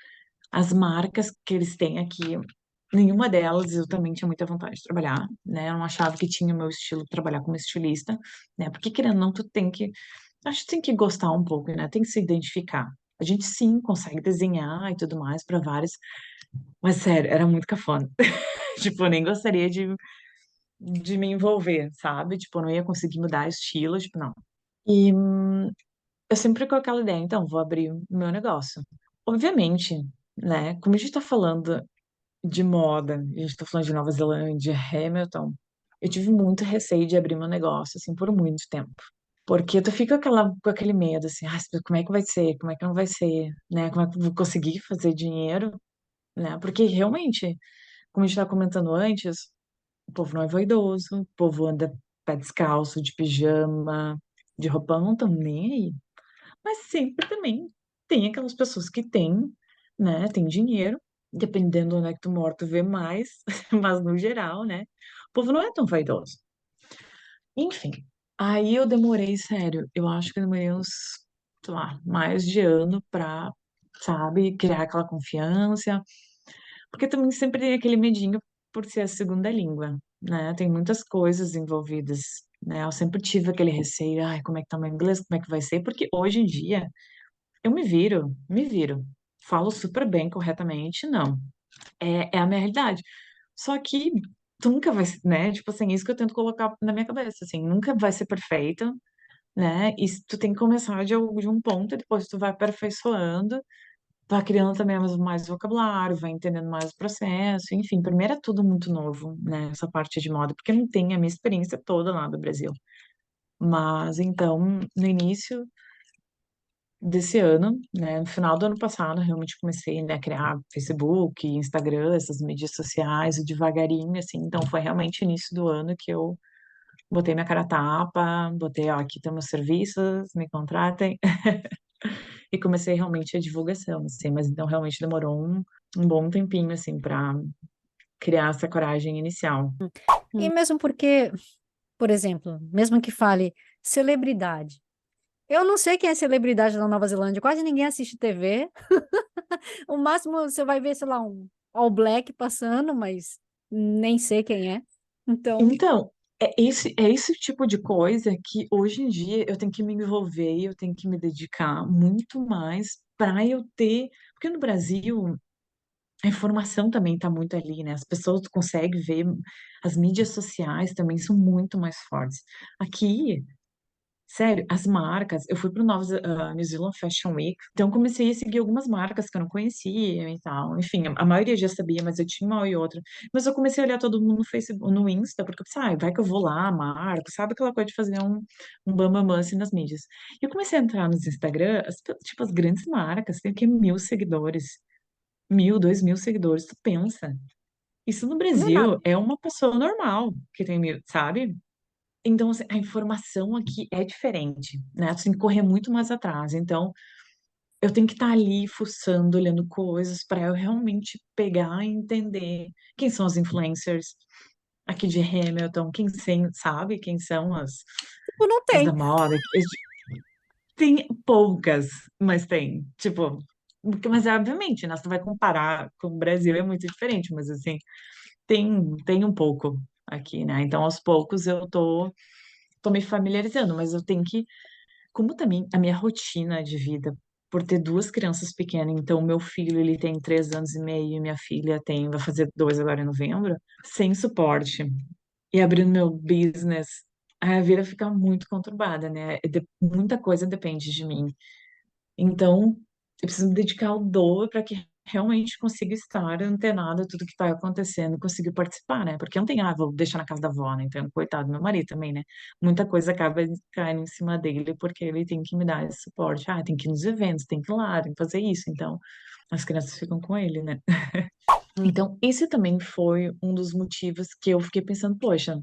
As marcas que eles têm aqui, nenhuma delas eu também tinha muita vontade de trabalhar, né? Eu não achava que tinha o meu estilo trabalhar como estilista, né? Porque querendo ou não, tu tem que, acho que tem que gostar um pouco, né? Tem que se identificar. A gente sim consegue desenhar e tudo mais para vários, mas sério, era muito cafona. Tipo, eu nem gostaria de me envolver, sabe? Tipo, eu não ia conseguir mudar estilo, tipo, não. E eu sempre com aquela ideia, então, vou abrir o meu negócio. Obviamente, né? Como a gente tá falando de moda, a gente tá falando de Nova Zelândia, Hamilton, eu tive muito receio de abrir meu negócio, assim, por muito tempo. Porque tu fica com aquele medo, assim, como é que vai ser? Como é que não vai ser? Né? Como é que eu vou conseguir fazer dinheiro? Né? Porque realmente, como a gente estava comentando antes, o povo não é vaidoso, o povo anda pé descalço, de pijama, de roupão, não estão nem aí. Mas sempre também tem aquelas pessoas que têm, né, tem dinheiro, dependendo de onde é que tu mora, tu vê mais, mas no geral, né, o povo não é tão vaidoso. Enfim, aí eu demorei, sério, eu acho que eu demorei uns, sei lá, mais de ano pra, sabe, criar aquela confiança, porque também sempre tem aquele medinho por ser a segunda língua, né, tem muitas coisas envolvidas, né, eu sempre tive aquele receio, ai, como é que tá meu inglês, como é que vai ser, porque hoje em dia eu me viro. Falo super bem, corretamente, não. É a minha realidade. Só que tu nunca vai, né? Tipo assim, isso que eu tento colocar na minha cabeça, assim, nunca vai ser perfeita, né? E tu tem que começar de um ponto, e depois tu vai aperfeiçoando, vai criando também mais vocabulário, vai entendendo mais o processo, enfim, primeiro é tudo muito novo, né? Essa parte de moda, porque não tem a minha experiência toda lá do Brasil. Mas então, no início desse ano, né, no final do ano passado, realmente comecei, né, a criar Facebook, Instagram, essas mídias sociais, e devagarinho, assim, então foi realmente início do ano que eu botei minha cara a tapa, botei, ó, aqui estão meus serviços, me contratem, e comecei realmente a divulgação, assim, mas então realmente demorou um bom tempinho, assim, para criar essa coragem inicial. E mesmo porque, por exemplo, mesmo que fale celebridade. Eu não sei quem é celebridade na Nova Zelândia, quase ninguém assiste TV. O máximo você vai ver, sei lá, um All Black passando, mas nem sei quem é. Então, Então, é esse tipo de coisa que hoje em dia eu tenho que me envolver, eu tenho que me dedicar muito mais para eu ter. Porque no Brasil, a informação também está muito ali, né? As pessoas conseguem ver, as mídias sociais também são muito mais fortes. Aqui, sério, as marcas, eu fui para o New Zealand Fashion Week, então comecei a seguir algumas marcas que eu não conhecia e tal. Enfim, a maioria já sabia, mas eu tinha uma e outra. Mas eu comecei a olhar todo mundo no Facebook, no Insta, porque eu pensei, vai que eu vou lá, marco, sabe aquela coisa de fazer um bambambam assim nas mídias. E eu comecei a entrar nos Instagram, tipo, as grandes marcas, tem que 1.000 seguidores, 1.000, 2.000 seguidores, tu pensa. Isso no não é nada. Brasil é uma pessoa normal que tem 1.000, sabe? Então, assim, a informação aqui é diferente, né? Tu tem que correr muito mais atrás. Então, eu tenho que estar ali fuçando, olhando coisas para eu realmente pegar e entender quem são as influencers aqui de Hamilton, sabe? Quem são Tipo, não as da tem. moda. Tem poucas, mas tem. Tipo, mas obviamente, né? Se tu vai comparar com o Brasil é muito diferente, mas assim, tem um pouco aqui, né? Então, aos poucos eu tô me familiarizando, mas eu tenho que, como também a minha rotina de vida, por ter duas crianças pequenas, então meu filho ele tem 3 anos e meio e minha filha vai fazer 2 agora em novembro, sem suporte e abrindo meu business, a vida fica muito conturbada, né? Muita coisa depende de mim. Então, eu preciso me dedicar ao dobro para que realmente consiga estar antenada a tudo que está acontecendo, conseguir participar, né? Porque não tem, vou deixar na casa da avó, né? Então, coitado do meu marido também, né? Muita coisa acaba caindo em cima dele porque ele tem que me dar esse suporte. Tem que ir nos eventos, tem que ir lá, tem que fazer isso. Então, as crianças ficam com ele, né? Então, esse também foi um dos motivos que eu fiquei pensando, poxa,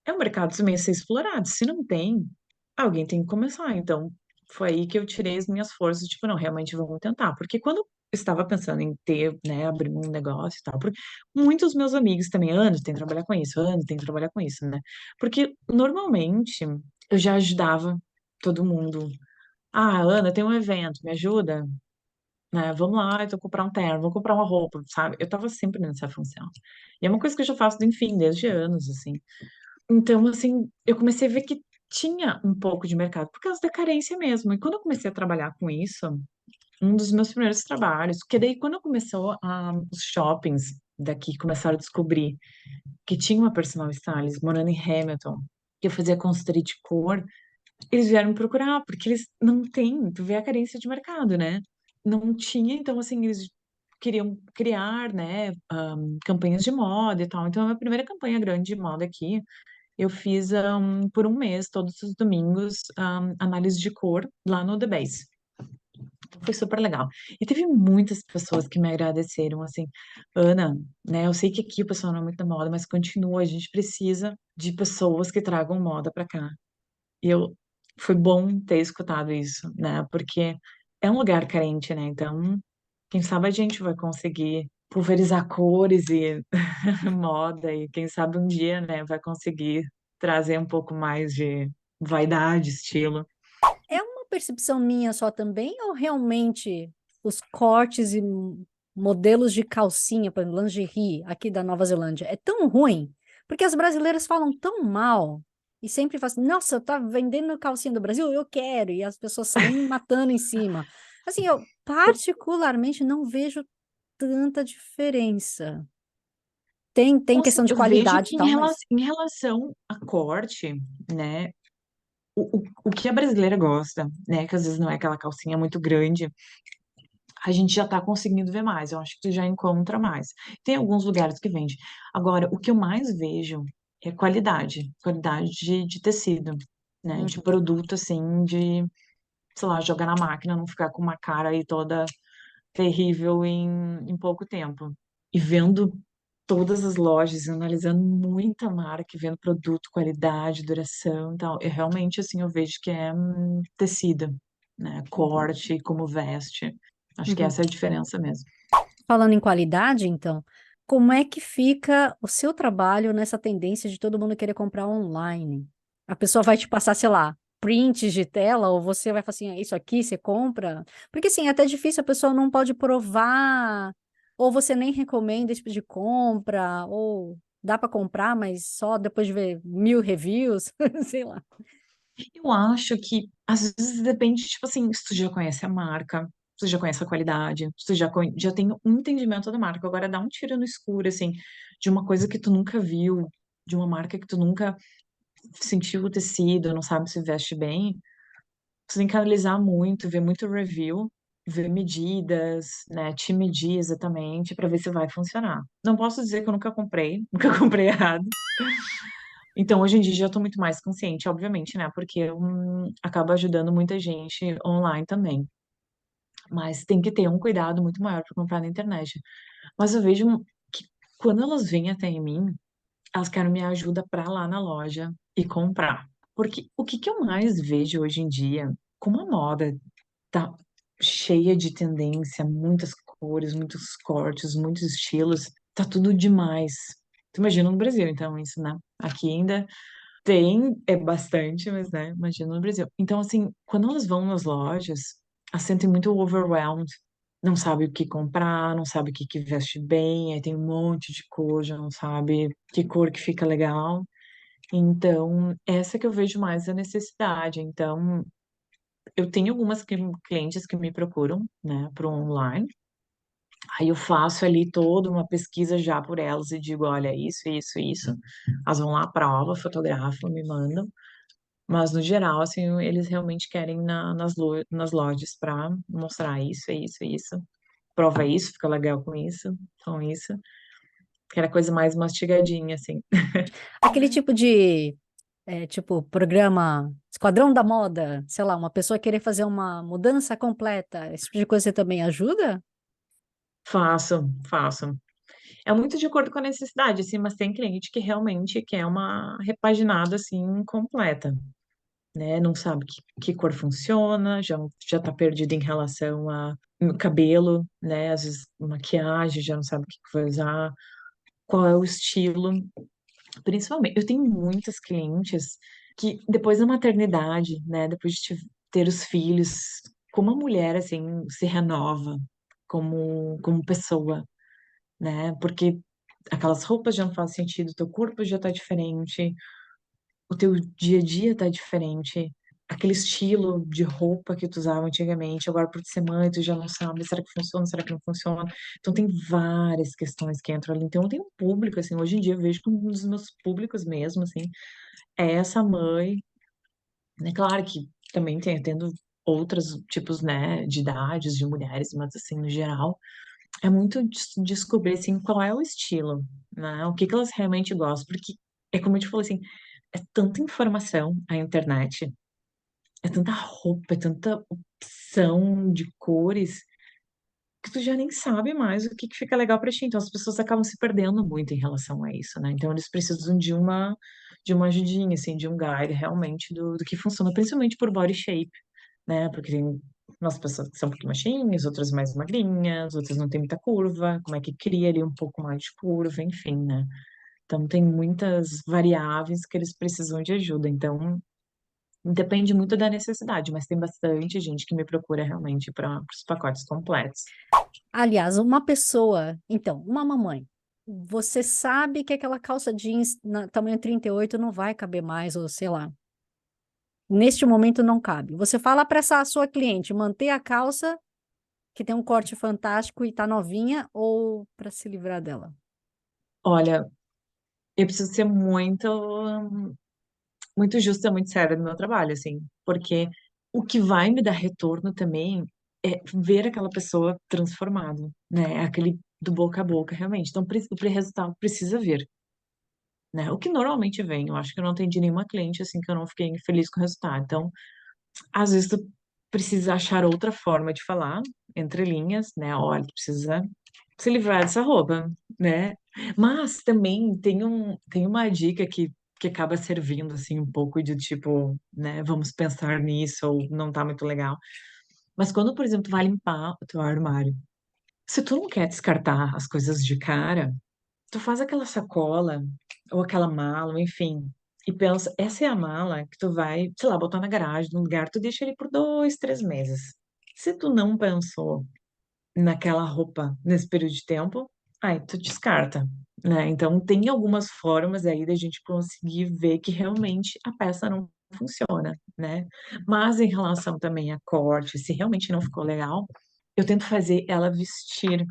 é um mercado também a ser explorado. Se não tem, alguém tem que começar. Então, foi aí que eu tirei as minhas forças, tipo, não, realmente vamos tentar. Porque quando eu estava pensando em ter, né, abrir um negócio e tal, porque muitos meus amigos também, anos, tem que trabalhar com isso, anos, tem que trabalhar com isso, né? Porque normalmente eu já ajudava todo mundo. Ana, tem um evento, me ajuda? Né? Vamos lá, então comprar um terno, vou comprar uma roupa, sabe? Eu tava sempre nessa função. E é uma coisa que eu já faço, enfim, desde anos, assim. Então, assim, eu comecei a ver que tinha um pouco de mercado, por causa da carência mesmo. E quando eu comecei a trabalhar com isso, um dos meus primeiros trabalhos, que daí quando começou os shoppings daqui começaram a descobrir que tinha uma personal stylist morando em Hamilton, que eu fazia consultoria de cor, eles vieram me procurar, porque eles não têm, tu vê a carência de mercado, né? Não tinha, então, assim, eles queriam criar, né, campanhas de moda e tal. Então, a minha primeira campanha grande de moda aqui Eu fiz por um mês, todos os domingos, análise de cor lá no The Base. Foi super legal. E teve muitas pessoas que me agradeceram, assim, Ana, né? Eu sei que aqui o pessoal não é muito da moda, mas continua, a gente precisa de pessoas que tragam moda pra cá. E foi bom ter escutado isso, né? Porque é um lugar carente, né? Então, quem sabe a gente vai conseguir pulverizar cores e moda, e quem sabe um dia, né, vai conseguir trazer um pouco mais de vaidade, estilo. É uma percepção minha só também, ou realmente os cortes e modelos de calcinha, por exemplo, lingerie aqui da Nova Zelândia, é tão ruim? Porque as brasileiras falam tão mal e sempre falam assim, nossa, tá vendendo calcinha do Brasil? Eu quero. E as pessoas saem matando em cima. Assim, eu particularmente não vejo tanta diferença. Tem Então, assim, questão de eu vejo qualidade que e tal, mas... em relação a corte, né, o que a brasileira gosta, né, que às vezes não é aquela calcinha muito grande, a gente já tá conseguindo ver mais. Eu acho que tu já encontra mais. Tem alguns lugares que vende. Agora, o que eu mais vejo é qualidade de tecido, né, de Uhum, produto, assim, de, sei lá, jogar na máquina, não ficar com uma cara aí toda terrível em pouco tempo. E vendo todas as lojas, analisando muita marca, e vendo produto, qualidade, duração e tal, eu realmente, assim, eu vejo que é tecido, né? Corte, como veste. Acho que uhum. essa é a diferença mesmo. Falando em qualidade, então, como é que fica o seu trabalho nessa tendência de todo mundo querer comprar online? A pessoa vai te passar, sei lá, prints de tela, ou você vai falar assim, "Ah, isso aqui você compra?" Porque, assim, é até difícil, a pessoa não pode provar, ou você nem recomenda esse tipo de compra, ou dá para comprar, mas só depois de ver 1.000 reviews, sei lá. Eu acho que, às vezes, depende, tipo assim, se tu já conhece a marca, se tu já conhece a qualidade, se tu já tem um entendimento da marca. Agora, dá um tiro no escuro, assim, de uma coisa que tu nunca viu, de uma marca que tu nunca sentiu o tecido, não sabe se veste bem, você tem que analisar muito, ver muito review, ver medidas, né, te medir exatamente para ver se vai funcionar. Não posso dizer que eu nunca comprei, nunca comprei errado. Então, hoje em dia, já estou muito mais consciente, obviamente, né, porque eu acabo ajudando muita gente online também. Mas tem que ter um cuidado muito maior para comprar na internet. Mas eu vejo que quando elas vêm até em mim, elas querem minha ajuda para lá na loja e comprar. Porque o que que eu mais vejo hoje em dia, como a moda tá cheia de tendência, muitas cores, muitos cortes, muitos estilos, tá tudo demais. Tu imagina no Brasil, então, isso, né? Aqui ainda tem, é bastante, mas, né, imagina no Brasil. Então, assim, quando elas vão nas lojas, elas sentem muito overwhelmed, não sabe o que comprar, não sabe o que que veste bem, aí tem um monte de cor, já não sabe que cor que fica legal. Então, essa que eu vejo mais a necessidade. Então, eu tenho algumas clientes que me procuram, né, para o online. Aí eu faço ali toda uma pesquisa já por elas e digo, olha, isso, isso, isso. Elas vão lá, prova, fotografam, me mandam. Mas no geral, assim, eles realmente querem nas lojas para mostrar isso, é isso, é isso. Prova isso, fica legal com isso. Aquela coisa mais mastigadinha, assim. Aquele tipo de tipo, programa Esquadrão da Moda, sei lá, uma pessoa querer fazer uma mudança completa, esse tipo de coisa você também ajuda? Faço, faço. É muito de acordo com a necessidade, assim, mas tem cliente que realmente quer uma repaginada, assim, completa, né? Não sabe que cor funciona, já tá perdido em relação a cabelo, né? Às vezes maquiagem, já não sabe o que que vai usar, qual é o estilo. Principalmente, eu tenho muitas clientes que depois da maternidade, né? Depois de ter os filhos, como a mulher, assim, se renova como pessoa, né? Porque aquelas roupas já não fazem sentido, teu corpo já tá diferente, o teu dia a dia tá diferente. Aquele estilo de roupa que tu usava antigamente, agora por ser mãe, tu já não sabe, será que funciona, será que não funciona? Então tem várias questões que entram ali. Então eu tenho um público, assim, hoje em dia eu vejo que um dos meus públicos mesmo, assim, é essa mãe, né? Claro que também tendo outros tipos, né, de idades, de mulheres, mas assim, no geral, é muito descobrir, assim, qual é o estilo, né? O que que elas realmente gostam, porque é como eu te falei, assim, é tanta informação a internet, é tanta roupa, é tanta opção de cores, que tu já nem sabe mais o que que fica legal pra ti. Então as pessoas acabam se perdendo muito em relação a isso, né? Então eles precisam de uma ajudinha, assim, de um guide realmente do que funciona, principalmente por body shape, né? Porque tem umas pessoas que são um pouquinho mais cheinhas, outras mais magrinhas, outras não tem muita curva, como é que cria ali um pouco mais de curva, enfim, né? Então tem muitas variáveis que eles precisam de ajuda. Então depende muito da necessidade, mas tem bastante gente que me procura realmente para os pacotes completos. Aliás, uma pessoa, então, uma mamãe, você sabe que aquela calça jeans tamanho 38 não vai caber mais, ou sei lá, neste momento não cabe. Você fala para essa sua cliente manter a calça que tem um corte fantástico e tá novinha, ou para se livrar dela? Olha, eu preciso ser muito justa, muito séria no meu trabalho, assim, porque o que vai me dar retorno também é ver aquela pessoa transformada, né? Aquele do boca a boca, realmente. Então, o resultado precisa vir, né? O que normalmente vem, eu acho que eu não atendi nenhuma cliente assim que eu não fiquei feliz com o resultado. Então, às vezes tu precisa achar outra forma de falar, entre linhas, né? Olha, tu precisa se livrar dessa roupa, né? Mas também tem uma dica que acaba servindo, assim, um pouco de tipo, né? Vamos pensar nisso, ou não tá muito legal. Mas quando, por exemplo, tu vai limpar o teu armário, se tu não quer descartar as coisas de cara, tu faz aquela sacola, ou aquela mala, ou enfim, e pensa, essa é a mala que tu vai, sei lá, botar na garagem, num lugar, tu deixa ele por 2, 3 meses. Se tu não pensou naquela roupa nesse período de tempo, aí tu descarta, né? Então tem algumas formas aí da gente conseguir ver que realmente a peça não funciona, né? Mas em relação também a corte, se realmente não ficou legal, eu tento fazer ela vestir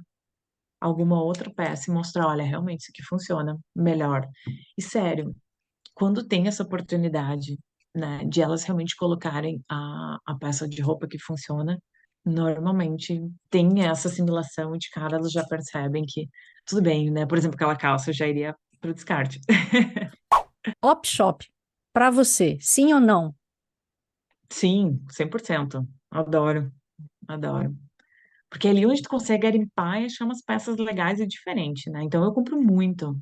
alguma outra peça e mostrar, olha, realmente isso aqui funciona melhor. E sério, quando tem essa oportunidade, né, de elas realmente colocarem a peça de roupa que funciona, normalmente tem essa assimilação e de cara elas já percebem que tudo bem, né? Por exemplo, aquela calça eu já iria pro descarte. Op shop, para você, sim ou não? Sim, 100%. Adoro, adoro. Porque é ali onde tu consegue garimpar e achar umas peças legais e diferentes, né? Então eu compro muito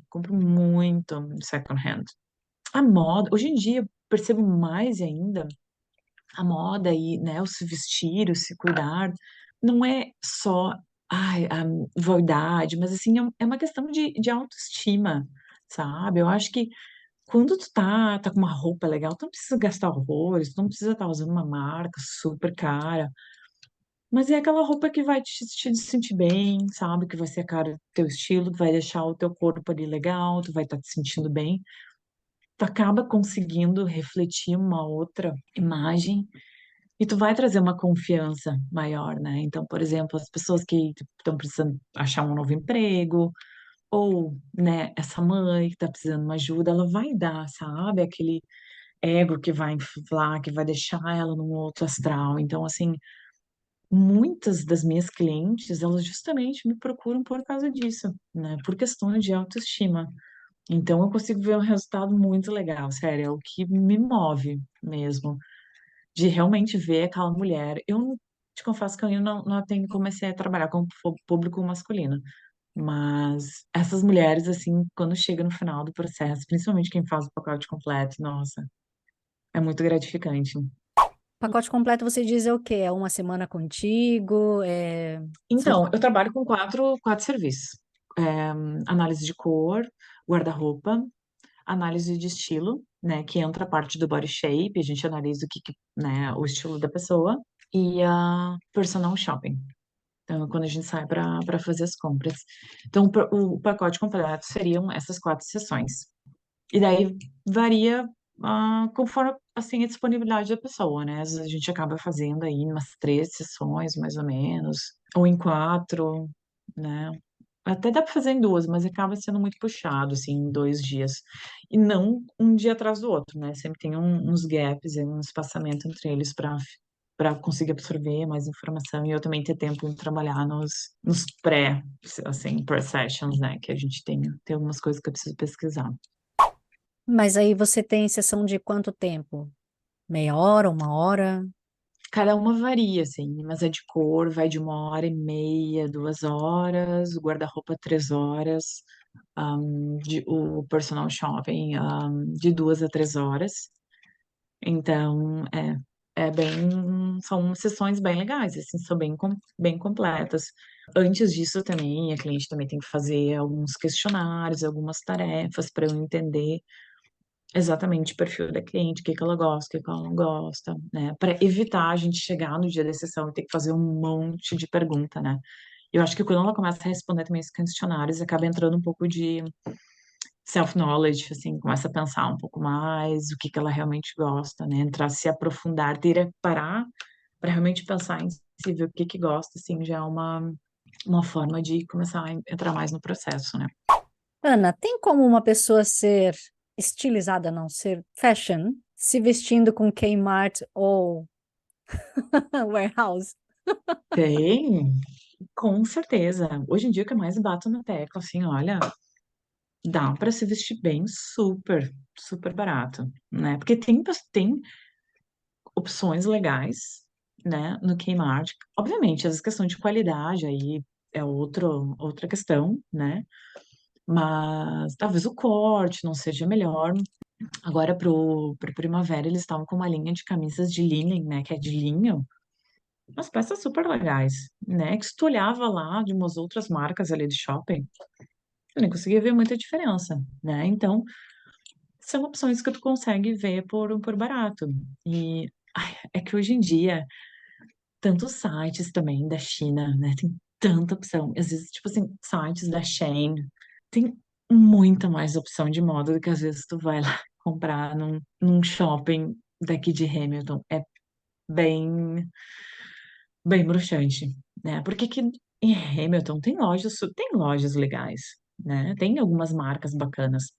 second hand. A moda, hoje em dia, eu percebo mais ainda a moda e, né, o se vestir, o se cuidar, não é só, ai, a vaidade, mas assim, é uma questão de autoestima, sabe? Eu acho que quando tu tá com uma roupa legal, tu não precisa gastar horrores, tu não precisa estar usando uma marca super cara, mas é aquela roupa que vai te sentir bem, sabe? Que vai ser a cara do teu estilo, que vai deixar o teu corpo ali legal, tu vai estar te sentindo bem. Tu acaba conseguindo refletir uma outra imagem e tu vai trazer uma confiança maior, né? Então, por exemplo, as pessoas que estão precisando achar um novo emprego, ou, né, essa mãe que tá precisando de uma ajuda, ela vai dar, sabe? Aquele ego que vai inflar, que vai deixar ela num outro astral. Então, assim, muitas das minhas clientes, elas justamente me procuram por causa disso, né? Por questões de autoestima. Então, eu consigo ver um resultado muito legal, sério, é o que me move mesmo, de realmente ver aquela mulher. Te confesso que eu ainda não atendo, comecei a trabalhar com público masculino, mas essas mulheres, assim, quando chega no final do processo, principalmente quem faz o pacote completo, nossa, é muito gratificante. Pacote completo você diz é o quê? É uma semana contigo? São... Então, eu trabalho com quatro serviços. É, análise de cor, guarda-roupa, análise de estilo, né, que entra a parte do body shape, a gente analisa né, o estilo da pessoa, e a personal shopping. Então, quando a gente sai para fazer as compras. Então, o pacote completo seriam essas 4 sessões. E daí varia conforme assim a disponibilidade da pessoa, né? Às vezes a gente acaba fazendo aí umas 3 sessões, mais ou menos, ou em 4, né? Até dá para fazer em 2, mas acaba sendo muito puxado, assim, em 2 dias. E não um dia atrás do outro, né? Sempre tem uns gaps, um espaçamento entre eles para conseguir absorver mais informação e eu também ter tempo de trabalhar nos assim, pré-sessions, né? Que a gente tem algumas coisas que eu preciso pesquisar. Mas aí você tem sessão de quanto tempo? Meia hora, uma hora? Cada uma varia, assim, mas a de cor vai de 1h30, 2 horas, o guarda-roupa 3 horas, o personal shopping, de 2 a 3 horas. Então, são sessões bem legais, assim, são bem completas. Antes disso também, a cliente também tem que fazer alguns questionários, algumas tarefas para eu entender exatamente o perfil da cliente, o que que ela gosta, o que que ela não gosta, né? Para evitar a gente chegar no dia da sessão e ter que fazer um monte de pergunta, né? Eu acho que quando ela começa a responder também esses questionários, acaba entrando um pouco de self-knowledge, assim, começa a pensar um pouco mais o que que ela realmente gosta, né? Entrar, se aprofundar, ter que parar para realmente pensar em si, ver o que que gosta, assim, já é uma forma de começar a entrar mais no processo, né? Ana, tem como uma pessoa ser estilizada, não ser fashion, se vestindo com Kmart ou warehouse? Tem, com certeza. Hoje em dia, o que eu mais bato na tecla, assim, olha, dá para se vestir bem super, super barato, né? Porque tem opções legais, né, no Kmart. Obviamente, as questões de qualidade aí é outra questão, né? Mas talvez o corte não seja melhor. Agora, pro primavera, eles estavam com uma linha de camisas de linen, né, que é de linho. Umas peças super legais, né? Que se tu olhava lá de umas outras marcas ali de shopping, eu nem conseguia ver muita diferença, né? Então, são opções que tu consegue ver por barato. E ai, é que hoje em dia, tantos sites também da China, né? Tem tanta opção. Às vezes, tipo assim, sites da Shein, tem muita mais opção de moda do que às vezes tu vai lá comprar num shopping daqui de Hamilton. É bem, bem bruxante, né? Porque aqui em Hamilton tem lojas legais, né? Tem algumas marcas bacanas.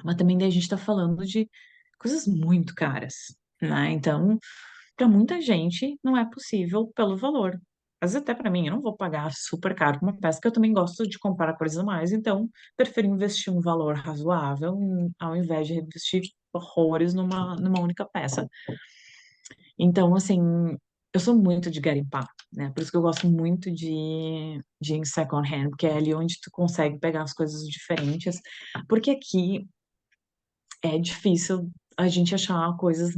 Mas também daí a gente está falando de coisas muito caras, né? Então, para muita gente, não é possível pelo valor. Às vezes até para mim, eu não vou pagar super caro por uma peça, que eu também gosto de comprar coisas a mais, então prefiro investir um valor razoável ao invés de investir horrores numa única peça. Então, assim, eu sou muito de garimpar, né? Por isso que eu gosto muito de ir em second hand, porque é ali onde tu consegue pegar as coisas diferentes. Porque aqui é difícil a gente achar coisas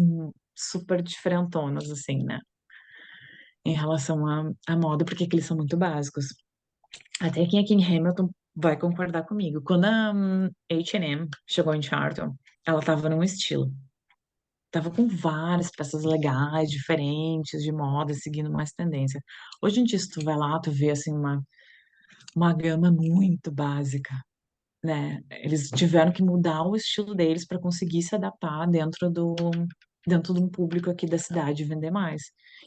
super diferentonas, assim, né? Em relação à moda, porque aqui eles são muito básicos. Até quem aqui em Hamilton vai concordar comigo. Quando a H&M chegou em Charlton, ela tava num estilo. Tava com várias peças legais, diferentes, de moda, seguindo mais tendência. Hoje em dia, se tu vai lá, tu vê, assim, uma gama muito básica, né? Eles tiveram que mudar o estilo deles para conseguir se adaptar dentro de um público aqui da cidade e vender mais.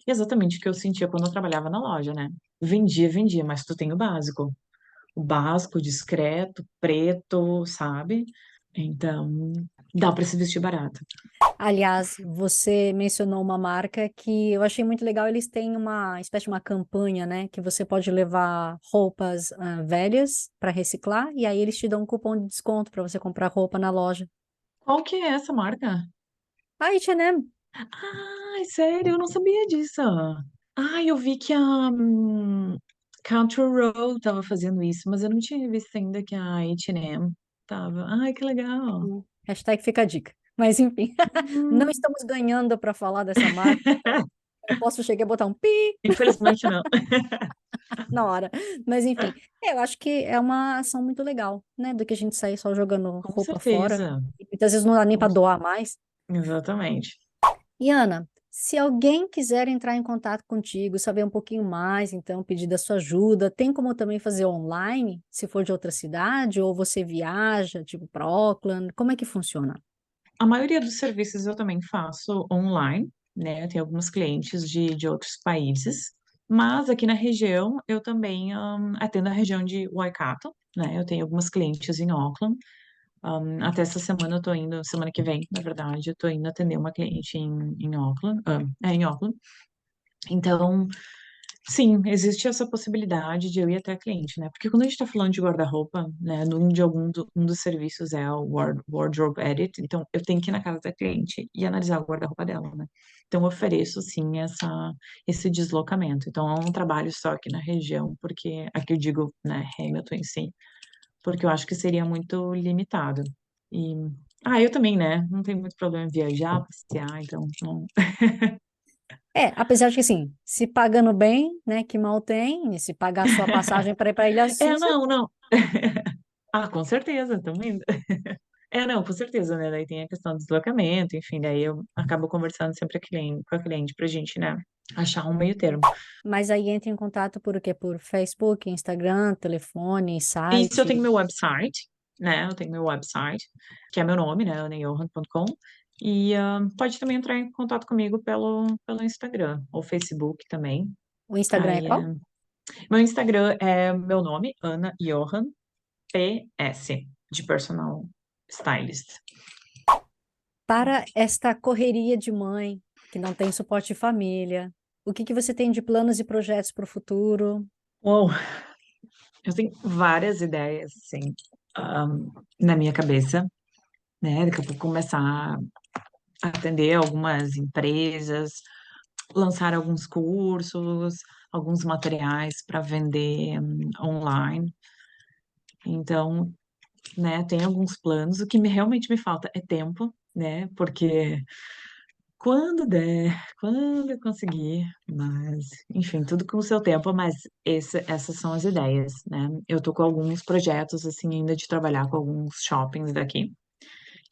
E exatamente o que eu sentia quando eu trabalhava na loja, né? Vendia, mas tu tem o básico, discreto, preto, sabe? Então, dá para se vestir barato. Aliás, você mencionou uma marca que eu achei muito legal. Eles têm uma espécie de uma campanha, né? Que você pode levar roupas velhas para reciclar e aí eles te dão um cupom de desconto para você comprar roupa na loja. Qual que é essa marca? A H&M. Ai, sério, eu não sabia disso. Ai, eu vi que a Country Road tava fazendo isso, mas eu não tinha visto ainda que a H&M tava. Ai, que legal. Hashtag fica a dica. Mas enfim, não Hum, estamos ganhando para falar dessa marca, então eu posso chegar a botar um pi Infelizmente não. na hora. Mas enfim, eu acho que é uma ação muito legal, né? Do que a gente sair só jogando Com roupa fora. certeza. E muitas vezes não dá nem Com- para doar mais. Exatamente. E Ana, se alguém quiser entrar em contato contigo, saber um pouquinho mais, então pedir da sua ajuda, tem como também fazer online, se for de outra cidade, ou você viaja, tipo para Auckland, como é que funciona? A maioria dos serviços eu também faço online, né? Eu tenho alguns clientes de outros países, mas aqui na região eu também atendo a região de Waikato, né? Eu tenho algumas clientes em Auckland. Até essa semana eu tô indo, semana que vem, na verdade, eu tô indo atender uma cliente em Auckland, em Auckland. Então, Sim, existe essa possibilidade de eu ir até a cliente, né? Porque quando a gente está falando de guarda-roupa, né, um dos serviços é o Wardrobe Edit, então eu tenho que ir na casa da cliente e analisar o guarda-roupa dela, né? Então eu ofereço, sim, esse deslocamento. Então é um trabalho só aqui na região, porque aqui eu digo, né, Hamilton em si, porque eu acho que seria muito limitado. E, eu também, né? Não tenho muito problema em viajar, passear, então não. Apesar de que assim, se pagando bem, né, que mal tem, e se pagar a sua passagem para ir para Ilha Sul, você... Não, não. Ah, com certeza, também. Não, com certeza, né? Daí tem a questão do deslocamento, enfim, daí eu acabo conversando sempre com a cliente pra gente, né, achar um meio termo. Mas aí entra em contato por o quê? Por Facebook, Instagram, telefone, E se eu tenho site. meu website, né? Eu tenho meu website, que é meu nome, né? anajohan.com. E pode também entrar em contato comigo pelo Instagram ou Facebook também. O Instagram é Aí, qual? meu Instagram é meu nome, Ana Johan, PS, de personal stylist. Para esta correria de mãe, que não tem suporte de família, o que que você tem de planos e projetos para o futuro? Uou, eu tenho várias ideias, assim, na minha cabeça, né? Daqui a pouco começar a atender algumas empresas, lançar alguns cursos, alguns materiais para vender online. Então, né, tem alguns planos. O que realmente me falta é tempo, né? Porque quando der, quando eu conseguir, mas, enfim, tudo com o seu tempo, mas essas são as ideias, né? Eu tô com alguns projetos, assim, ainda de trabalhar com alguns shoppings daqui,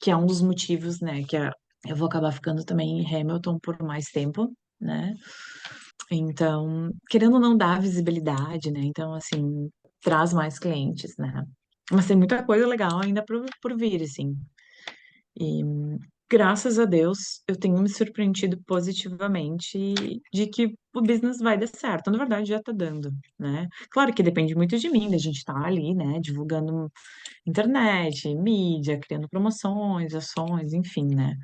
que é um dos motivos, né, eu vou acabar ficando também em Hamilton por mais tempo, né? Então, querendo ou não dar visibilidade, né? Então, assim, traz mais clientes, né? Mas tem muita coisa legal ainda por vir, assim. E graças a Deus eu tenho me surpreendido positivamente de que o business vai dar certo. Na verdade, já tá dando, né? Claro que depende muito de mim, da gente estar ali, né? Divulgando internet, mídia, criando promoções, ações, enfim, né?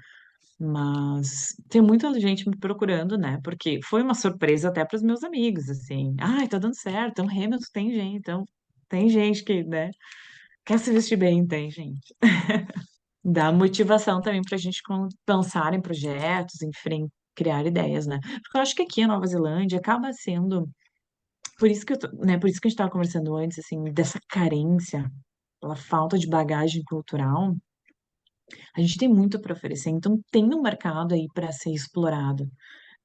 Mas tem muita gente me procurando, né? Porque foi uma surpresa até para os meus amigos, assim. Ai, tá dando certo. Então, Hamilton tem gente, então tem gente que, né, quer se vestir bem, tem gente. Dá motivação também para a gente pensar em projetos, enfim, criar ideias, né? Porque eu acho que aqui a Nova Zelândia acaba sendo, por isso que né, por isso que a gente estava conversando antes, assim, dessa carência, pela falta de bagagem cultural, a gente tem muito para oferecer, então tem um mercado aí para ser explorado,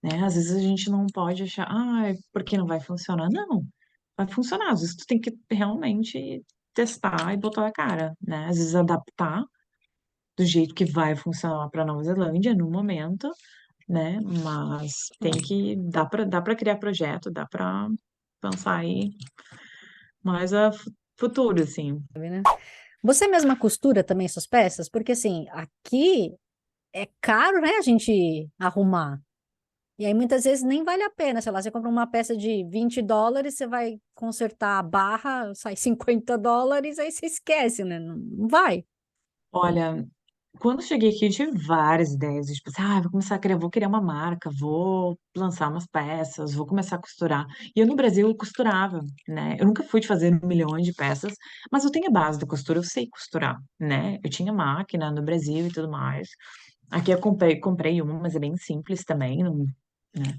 né? Às vezes a gente não pode achar, porque não vai funcionar? Não, vai funcionar. Às vezes tu tem que realmente testar e botar a cara, né? Às vezes adaptar do jeito que vai funcionar para Nova Zelândia no momento, né? Mas tem que dá para criar projeto, dá para pensar aí mais a futuro, assim. Sabe, né? Você mesma costura também suas peças? Porque assim, aqui é caro, né, a gente arrumar. E aí muitas vezes nem vale a pena, sei lá, você compra uma peça de US$ 20, você vai consertar a barra, sai US$ 50, aí você esquece, né? Não vai. Olha, quando eu cheguei aqui, eu tive várias ideias, tipo assim, vou começar a criar, vou criar uma marca, vou lançar umas peças, vou começar a costurar. E eu no Brasil eu costurava, né? Eu nunca fui de fazer milhões de peças, mas eu tenho a base da costura, eu sei costurar, né? Eu tinha máquina no Brasil e tudo mais. Aqui eu comprei uma, mas é bem simples também, não, né?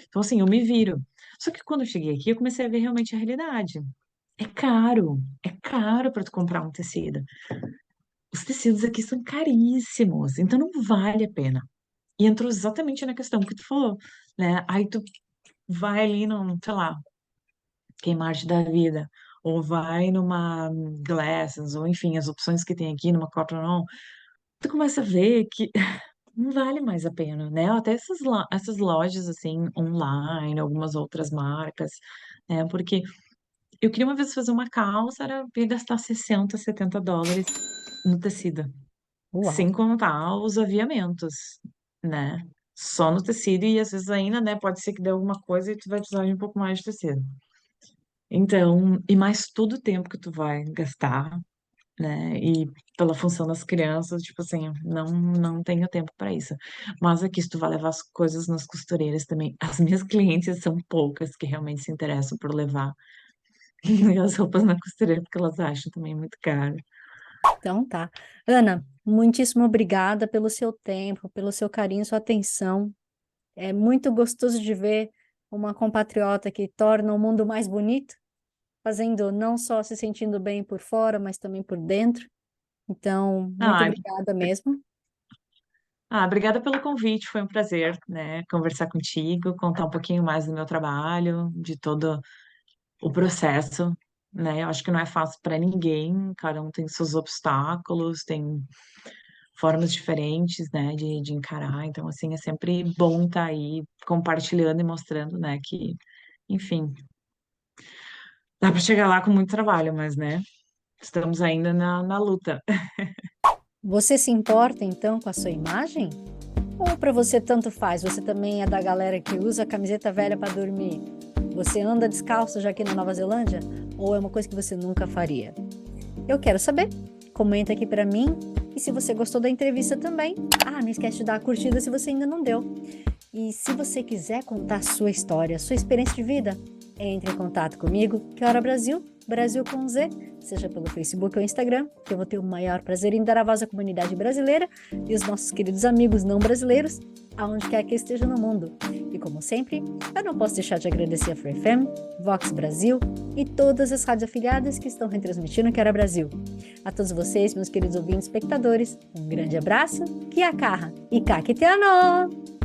Então assim, eu me viro. Só que quando eu cheguei aqui, eu comecei a ver realmente a realidade. É caro para tu comprar um tecido. Os tecidos aqui são caríssimos, então não vale a pena. E entrou exatamente na questão que tu falou, né? Aí tu vai ali num, sei lá, Kmart da vida, ou vai numa Glassons, ou enfim, as opções que tem aqui numa Cotton On, tu começa a ver que não vale mais a pena, né? Até essas lojas, assim, online, algumas outras marcas, né? Porque eu queria uma vez fazer uma calça, era ia gastar 60, US$ 70 no tecido. Uau. Sem contar os aviamentos, né? Só no tecido e às vezes ainda, né? Pode ser que dê alguma coisa e tu vai precisar de um pouco mais de tecido. Então, e mais todo o tempo que tu vai gastar, né? E pela função das crianças, tipo assim, não tenho tempo para isso. Mas aqui, se tu vai levar as coisas nas costureiras também, as minhas clientes são poucas que realmente se interessam por levar as roupas na costureira, porque elas acham também muito caro. Então tá. Ana, muitíssimo obrigada pelo seu tempo, pelo seu carinho, sua atenção. É muito gostoso de ver uma compatriota que torna o mundo mais bonito, fazendo não só se sentindo bem por fora, mas também por dentro. Então, muito Ah, obrigada mesmo. obrigada pelo convite, foi um prazer, né, conversar contigo, contar um pouquinho mais do meu trabalho, de todo o processo, né? Eu acho que não é fácil para ninguém, cada um tem seus obstáculos, tem formas diferentes, né, de encarar. Então, assim, é sempre bom estar aí compartilhando e mostrando, né, que, enfim, dá para chegar lá com muito trabalho, mas, né, estamos ainda na luta. Você se importa então com a sua imagem? Ou para você tanto faz? Você também é da galera que usa a camiseta velha para dormir? Você anda descalço já aqui na Nova Zelândia? Ou é uma coisa que você nunca faria? Eu quero saber. Comenta aqui para mim. E se você gostou da entrevista também, não esquece de dar a curtida se você ainda não deu. E se você quiser contar a sua história, sua experiência de vida, entre em contato comigo, que hora Brasil, Brasil com Z, seja pelo Facebook ou Instagram, que eu vou ter o maior prazer em dar a voz à comunidade brasileira e os nossos queridos amigos não brasileiros, aonde quer que estejam no mundo. E como sempre, eu não posso deixar de agradecer a Free FM, Vox Brasil e todas as rádios afiliadas que estão retransmitindo Que Hora Brasil. A todos vocês, meus queridos ouvintes e espectadores, um grande abraço, kia kaha e kakiteano!